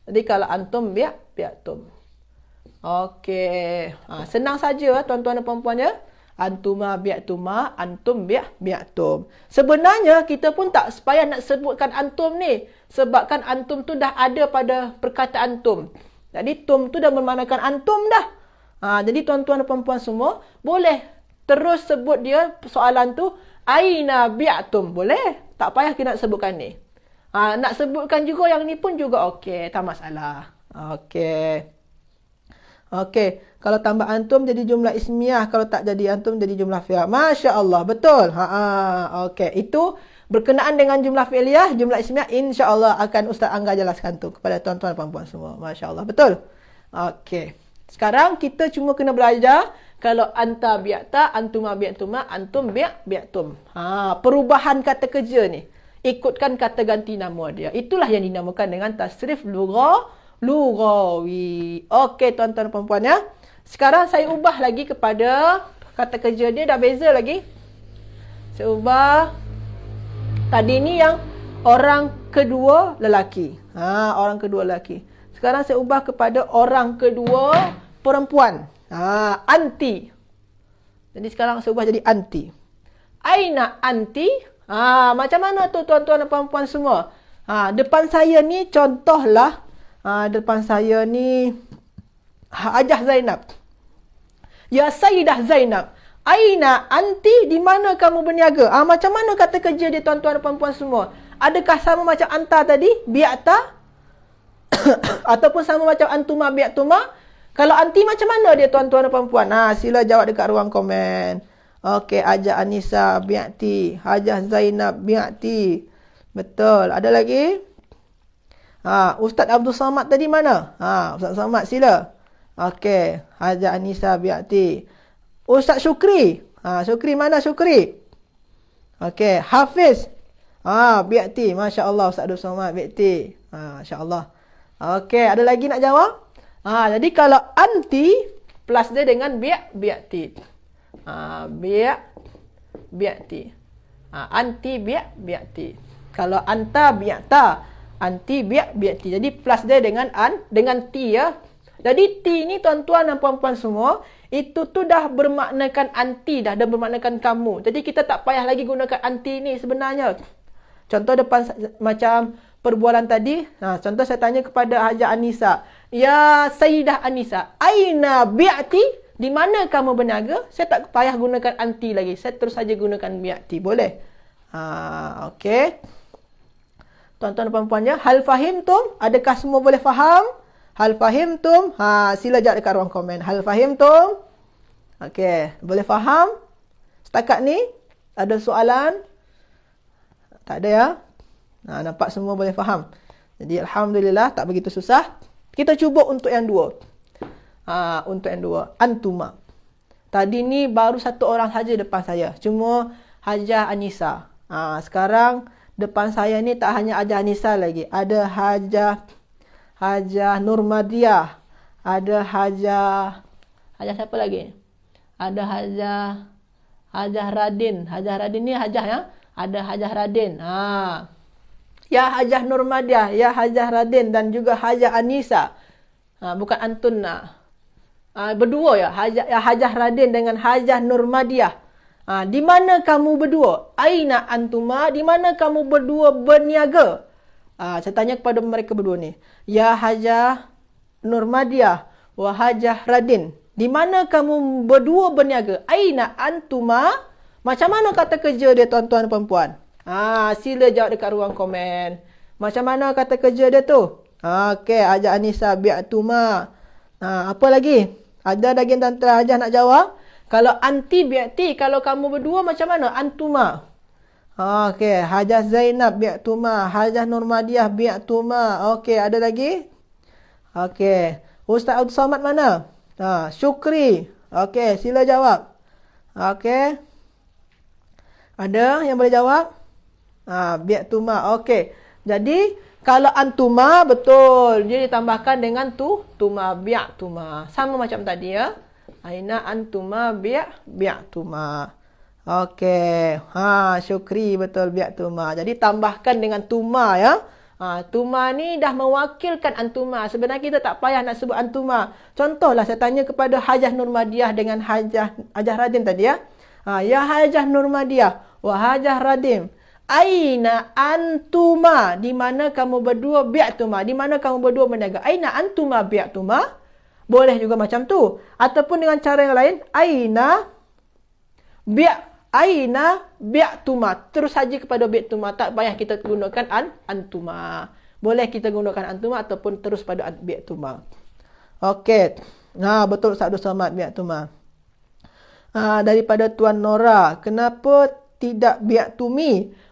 Jadi kalau antum bi'tum. Okey. Senang saja tuan-tuan dan puan-puan ya. Antuma bi'tuma, antum bi'tum. Sebenarnya kita pun tak payah nak sebutkan antum ni. Sebabkan antum tu dah ada pada perkataan tum. Jadi tum tu dah bermaknakan antum dah. Jadi tuan-tuan dan puan-puan semua boleh terus sebut dia soalan tu aina bi'tum. Boleh. Tak payah kita nak sebutkan ni. Nak sebutkan juga yang ni pun juga okey. Tak masalah. Okey. Okey. Kalau tambah antum jadi jumlah ismiyah. Kalau tak jadi antum jadi jumlah fi'liyah. Masya Allah. Betul. Okey. Itu berkenaan dengan jumlah fi'liyah, jumlah ismiyah. InsyaAllah akan Ustaz Angga jelaskan tu kepada tuan-tuan dan puan-puan semua. Masya Allah. Betul. Okey. Sekarang kita cuma kena belajar kalau anta bi'ta, antuma bi'tuma, antum bi'tum. Perubahan kata kerja ni. ikutkan kata ganti nama dia. Itulah yang dinamakan dengan tasrif lughawi. Okey tuan-tuan dan puan-puan ya. Sekarang saya ubah lagi kepada kata kerja dia, dah beza lagi. Saya ubah. Tadi ni yang orang kedua lelaki. Orang kedua lelaki. Sekarang saya ubah kepada orang kedua perempuan. Anti. Jadi sekarang saya ubah jadi anti. Aina anti? Macam mana tu tuan-tuan dan puan-puan semua? Depan saya ni contohlah. Depan saya ni Hajah Zainab. Ya Sayyidah Zainab. Aina anti? Di mana kamu berniaga? Macam mana kata kerja dia tuan-tuan dan puan-puan semua? Adakah sama macam anta tadi? Bi'ta? Ataupun sama macam antuma bi'tuma? Kalau anti macam mana dia tuan-tuan dan puan-puan? Sila jawab dekat ruang komen. Okey, Hajah Anisa bi'ti. Hajah Zainab bi'ti. Betul. Ada lagi? Ustaz Abdul Samad tadi mana? Ustaz Samad sila. Okey, Hajah Anisa bi'ti. Ustaz Syukri. Syukri mana Syukri? Okey, Hafiz. Bi'ti. Masya Allah Ustaz Abdul Samad bi'ti. Masya Allah. Okey, ada lagi nak jawab? Jadi kalau anti plus dia dengan bi'ti. Bi'ti. Anti bi'ti. Kalau anta bi'ta, anti bi'ti. Jadi plus dia dengan ti ya. Jadi ti ni tuan-tuan dan puan-puan semua, itu tu dah bermaknakan anti dah bermaknakan kamu. Jadi kita tak payah lagi gunakan anti ni sebenarnya. Contoh depan macam perbualan tadi, contoh saya tanya kepada Hajah Anisa, ya Sayyidah Anisa, aina bi'ti? Di mana kamu berniaga? Saya tak payah gunakan anti lagi. Saya terus saja gunakan bi'ti. Boleh? Okey. Tuan-tuan dan puan-puan ya, hal fahimtum? Adakah semua boleh faham? Hal fahimtum? Sila jawab dekat ruang komen. Hal fahimtum? Okey, boleh faham? Setakat ni ada soalan? Tak ada ya? Nampak semua boleh faham. Jadi alhamdulillah tak begitu susah. Kita cuba untuk yang dua. Untuk yang dua, antuma. Tadi ni baru satu orang saja depan saya. Cuma Hajah Anisa. Sekarang depan saya ni tak hanya Hajah Anisa lagi. Ada Hajah Nurmadiah. Ada Hajah siapa lagi? Ada Hajah Radin. Hajah Radin ni Hajah ya. Ada Hajah Radin. Ya Hajah Nurmadiah, ya Hajah Radin dan juga Hajah Anisa. Bukan Antunna. Berdua ya. Hajah Radin dengan Hajah Nurmadiah. Di mana kamu berdua? Aina antuma? Di mana kamu berdua berniaga? Saya tanya kepada mereka berdua ni. Ya Hajah Nurmadiah wa Hajah Radin. Di mana kamu berdua berniaga? Aina antuma? Macam mana kata kerja dia tuan-tuan dan puan-puan? Sila jawab dekat ruang komen. Macam mana kata kerja dia tu? Okey, Hajah Anisa bi'tuma. Apa lagi? Ada lagi tentang Hajah nak jawab? Kalau anti bi'ti, kalau kamu berdua macam mana? Antuma. Okey, Hajah Zainab bi'tuma, Hajah Nurmadiah bi'tuma. Okey, ada lagi? Okey, Ustaz Abdul Samad mana? Syukri. Okey, sila jawab. Okey. Ada yang boleh jawab? Bi'tuma. Okey. Jadi kalau antuma betul, dia ditambahkan dengan tuma bi'tuma. Sama macam tadi ya. Aina antuma bi'tuma. Okey. Syukri betul bi'tuma. Jadi tambahkan dengan tuma ya. Tuma ni dah mewakilkan antuma. Sebenarnya kita tak payah nak sebut antuma. Contohlah saya tanya kepada Hajah Nurmadiah dengan Hajah Radin tadi ya. Ya Hajah Nurmadiah wa Hajah Radin. Aina antuma? Di mana kamu berdua bi'tuma? Di mana kamu berdua berniaga? Aina antuma bi'tuma? Boleh juga macam tu. Ataupun dengan cara yang lain, aina bi'tuma. Terus saja kepada bi'tuma. Tak payah kita gunakan antuma. Boleh kita gunakan antuma ataupun terus pada bi'tuma. Okey. Betul Ustaz Abdul Samad bi'tuma. Daripada Tuan Nora, kenapa tidak bi'tumi?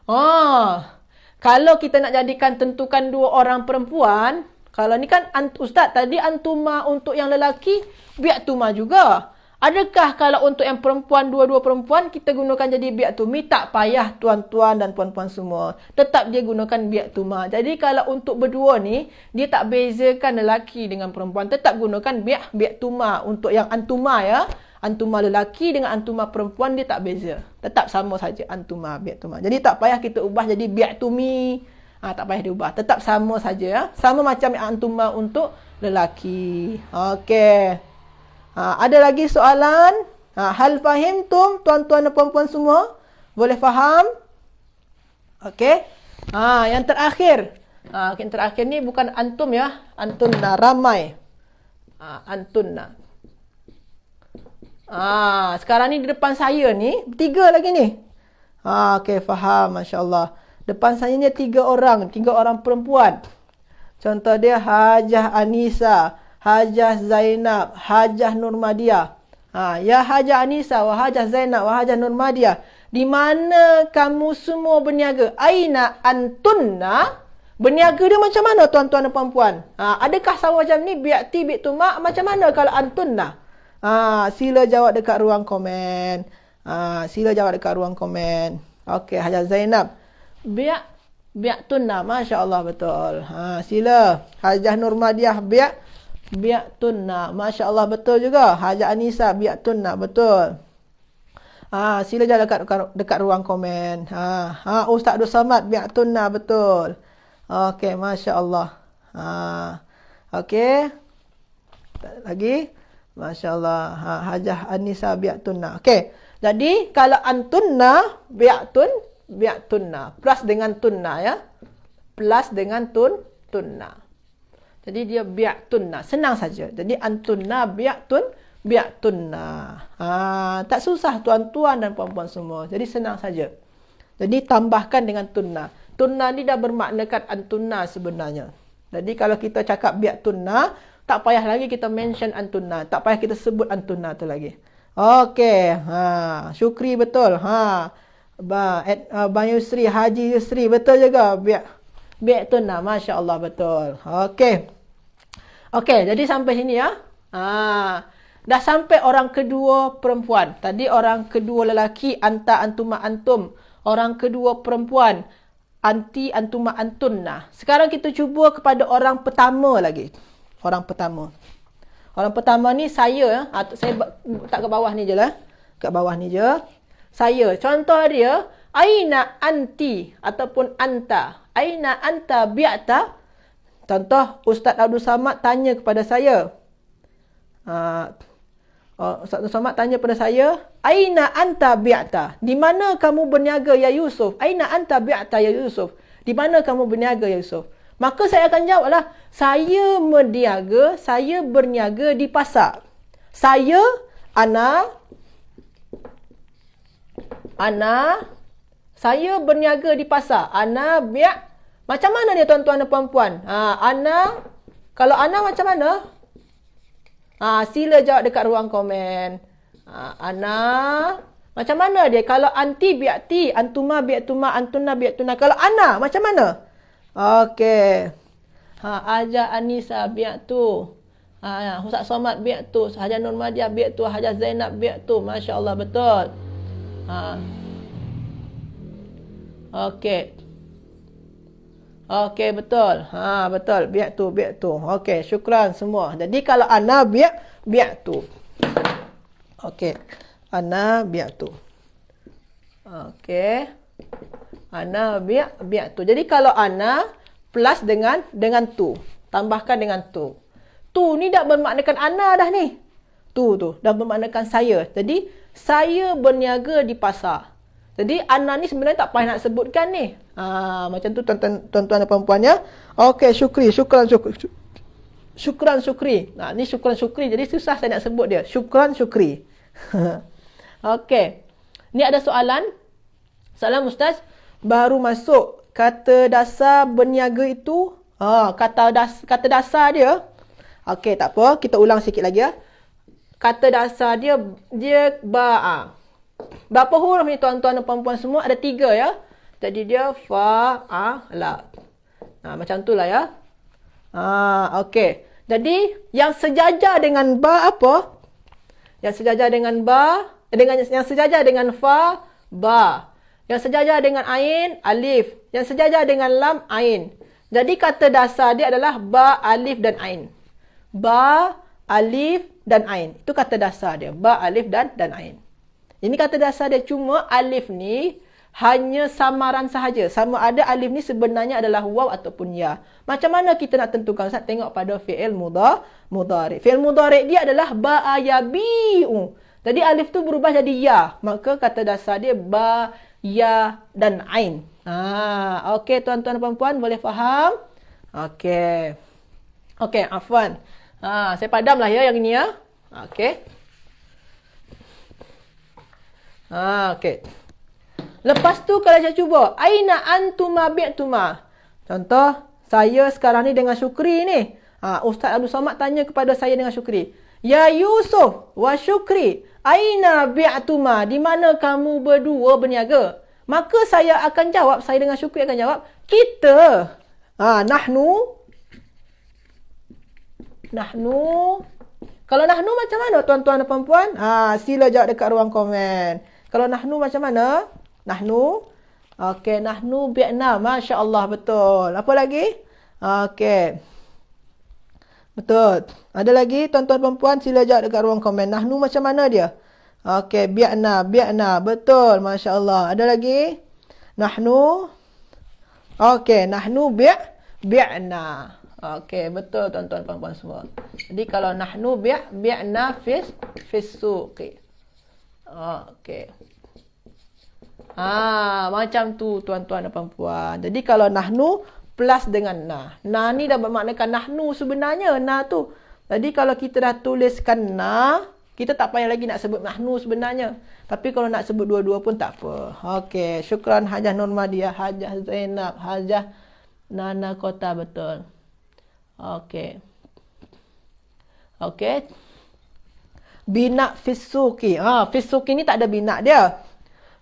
Kalau kita nak jadikan tentukan dua orang perempuan, kalau ni kan Ustaz tadi antuma untuk yang lelaki, bi'tuma juga. Adakah kalau untuk yang perempuan, dua-dua perempuan, kita gunakan jadi bi'tumi? Tak payah tuan-tuan dan puan-puan semua. Tetap dia gunakan bi'tuma. Jadi kalau untuk berdua ni, dia tak bezakan lelaki dengan perempuan. Tetap gunakan bi'tuma. Untuk yang antuma ya. Antuma lelaki dengan antuma perempuan, dia tak beza. Tetap sama saja antuma, bi'tuma. Jadi tak payah kita ubah jadi bi'tumi. Tak payah diubah. Tetap sama saja ya. Sama macam antuma untuk lelaki. Okey. Ada lagi soalan? Hal fahimtum, tuan-tuan dan puan-puan semua? Boleh faham? Okey. Yang terakhir. Yang terakhir ni bukan antum ya. Antunna, ramai. Antunna. Sekarang ni di depan saya ni, 3 lagi ni. Okey, faham. Masya Allah. Depan saya ni 3 orang. 3 orang perempuan. Contoh dia Hajah Anisa, Hajah Zainab, Hajah Nurmadiah. Ya Hajah Anisa, wa Hajah Zainab, wa Hajah Nurmadiah. Di mana kamu semua berniaga? Aina antunna? Berniaga dia macam mana tuan-tuan dan puan-puan? Adakah sama macam ni? Bi'ti, bi'tuma? Macam mana kalau antunna? Sila jawab dekat ruang komen. Sila jawab dekat ruang komen. Okey, Hajah Zainab. Bi'tunna. Masya Allah, betul. Sila. Hajah Nurmadiah, bi'tunna. Masya Allah, betul juga. Hajah Anisa, bi'tunna. Betul. Sila jawab dekat ruang komen. Ustaz Abdul Samad, bi'tunna. Betul. Okey, Masya Allah. Okey. Lagi. Masya Allah. Hajah Anisa, bi'tunna. Okey. Jadi, kalau antunna, bi'tunna. Plus dengan tunna ya. Plus dengan tunna. Jadi dia bi'tunna. Senang saja. Jadi antunna bi'tunna. Tak susah tuan-tuan dan puan-puan semua. Jadi senang saja. Jadi tambahkan dengan tunna. Tunna ni dah bermaknakan antunna sebenarnya. Jadi kalau kita cakap bi'tunna, tak payah lagi kita mention antunna. Tak payah kita sebut antunna tu lagi. Okey. Syukri betul. Bang Yusri, Haji Yusri, betul juga. Bi'tunna. Masya Allah, betul. Okey. Okey, jadi sampai sini ya. Dah sampai orang kedua perempuan. Tadi orang kedua lelaki, anta, antuma, antum. Orang kedua perempuan, anti, antuma, antunna. Sekarang kita cuba kepada orang pertama lagi. Orang pertama. Orang pertama ni saya. Saya tak ke bawah ni je lah. Kat bawah ni je. Saya. Contoh dia, aina anti ataupun anta. Aina anta bi'ta. Contoh, Ustaz Abdul Samad tanya kepada saya. Ustaz Abdul Samad tanya kepada saya, aina anta bi'ta? Di mana kamu berniaga ya Yusuf? Aina anta bi'ta ya Yusuf? Di mana kamu berniaga ya Yusuf? Maka saya akan jawablah, saya berniaga di pasar. Saya, saya berniaga di pasar. Macam mana dia tuan-tuan dan puan-puan? Kalau ana macam mana? Sila jawab dekat ruang komen. Macam mana dia? Kalau anti bi'ti, antuma bi'tuma, antunna bi'tuna. Kalau ana macam mana? Okey. Hajah Anisa bi'tu. Ustaz Somad bi'tu. Hajah Nurmadiah bi'tu. Hajah Zainab bi'tu. Masya Allah, betul. Okey. Okey, betul. Betul. Bi'tu. Okey, syukran semua. Jadi kalau ana bi'tu. Okey. Ana bi'tu. Okey. Ana bi'tu. Jadi kalau ana plus dengan tu. Tambahkan dengan tu. Tu ni dah bermaknakan ana dah ni. Tu dah bermaknakan saya. Jadi saya berniaga di pasar. Jadi ana ni sebenarnya tak payah nak sebutkan ni. Macam tu tuan-tuan dan puan-puan ya. Okey, syukran syukri. Ni syukran syukri. Jadi susah saya nak sebut dia. Syukran syukri. Okey. Ni ada soalan. Soalan Ustaz, baru masuk kata dasar berniaga itu. Kata dasar dia. Okey, tak apa. Kita ulang sikit lagi ya. Kata dasar dia ba'a. Berapa huruf ni tuan-tuan dan puan-puan semua? Ada 3 ya. Jadi dia fa'ala. Macam tu lah ya. Okey. Jadi yang sejajar dengan ba apa? Yang sejajar dengan ba, yang sejajar dengan fa, ba. Yang sejajar dengan ain, alif. Yang sejajar dengan lam, ain. Jadi kata dasar dia adalah ba, alif dan ain. Ba, alif dan ain. Itu kata dasar dia. Ba, alif dan ain. Ini kata dasar dia, cuma alif ni hanya samaran sahaja. Sama ada alif ni sebenarnya adalah waw ataupun ya. Macam mana kita nak tentukan? Ustaz tengok pada fi'il mudhari'. Fi'il mudhari' dia adalah ba'a yabi'u. Jadi alif tu berubah jadi ya. Maka kata dasar dia ba, ya dan ain. Okey tuan-tuan dan puan-puan, boleh faham? Okey. Okey, afwan. Saya padamlah ya yang ini ya. Okey. Okey. Lepas tu kalau saya cuba, aina antuma bi'tuma. Contoh, saya sekarang ni dengan Syukri ni. Ustaz Abdul Somad tanya kepada saya dengan Syukri. Ya Yusuf wa Syukri, aina bi'tuma? Di mana kamu berdua berniaga? Maka saya akan jawab, saya dengan Syukri akan jawab, kita. Nahnu. Kalau nahnu macam mana tuan-tuan dan puan-puan? Sila jawab dekat ruang komen. Kalau nahnu macam mana? Nahnu. Okey, nahnu bi'na. Masya Allah, betul. Apa lagi? Okey. Betul. Ada lagi tuan-tuan perempuan, sila jawab dekat ruang komen. Nahnu macam mana dia? Okey, bi'na. Betul. Masya Allah. Ada lagi? Nahnu. Okey, nahnu bi'na. Okey, betul tuan-tuan perempuan semua. Jadi kalau nahnu bi'na fis suqi. Okey. Macam tu tuan-tuan dan puan-puan. Jadi kalau nahnu plus dengan na. Na ni dah bermaknakan nahnu sebenarnya. Na tu. Jadi kalau kita dah tuliskan na, kita tak payah lagi nak sebut nahnu sebenarnya. Tapi kalau nak sebut dua-dua pun tak apa. Okey. Syukran Hajah Nurmadiah, Hajah Zainab, Hajah Nana Kota, betul. Okey. Okey. Bina fisuki. Fisuki ni tak ada bina dia.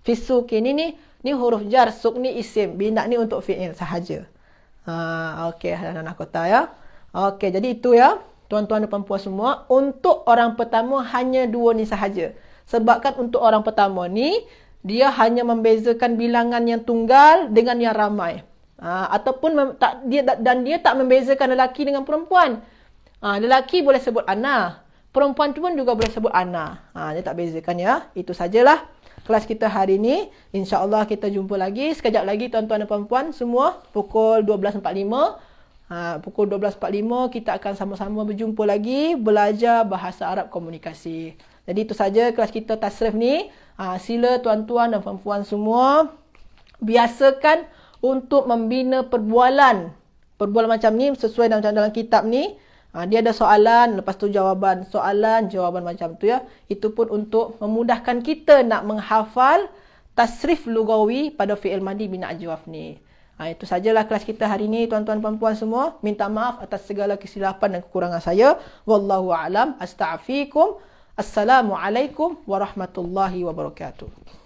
Fisuki ni huruf jar, suk ni isim, bina ni untuk fi'il sahaja. Okey, anak kota ya. Okey, jadi itu ya, tuan-tuan dan puan-puan semua, untuk orang pertama hanya dua ni sahaja. Sebabkan untuk orang pertama ni dia hanya membezakan bilangan yang tunggal dengan yang ramai. Ataupun dia tak membezakan lelaki dengan perempuan. Lelaki boleh sebut ana, perempuan pun juga boleh sebut ana. Dia tak bezakan ya. Itu sajalah kelas kita hari ini. InsyaAllah kita jumpa lagi. Sekejap lagi tuan-tuan dan puan-puan semua. Pukul 12.45. Pukul 12.45 kita akan sama-sama berjumpa lagi. Belajar bahasa Arab komunikasi. Jadi itu saja kelas kita tasrif ni. Sila tuan-tuan dan puan-puan semua biasakan untuk membina perbualan. Perbualan macam ni sesuai dalam kitab ni. Dia ada soalan, lepas tu jawaban. Soalan, jawaban macam tu ya. Itu pun untuk memudahkan kita nak menghafal tasrif lugawi pada fi'il madi bina ajwaf ni. Itu sajalah kelas kita hari ini tuan-tuan puan-puan semua. Minta maaf atas segala kesilapan dan kekurangan saya. Wallahu a'lam. Astagfirullahaladzim. Assalamualaikum warahmatullahi wabarakatuh.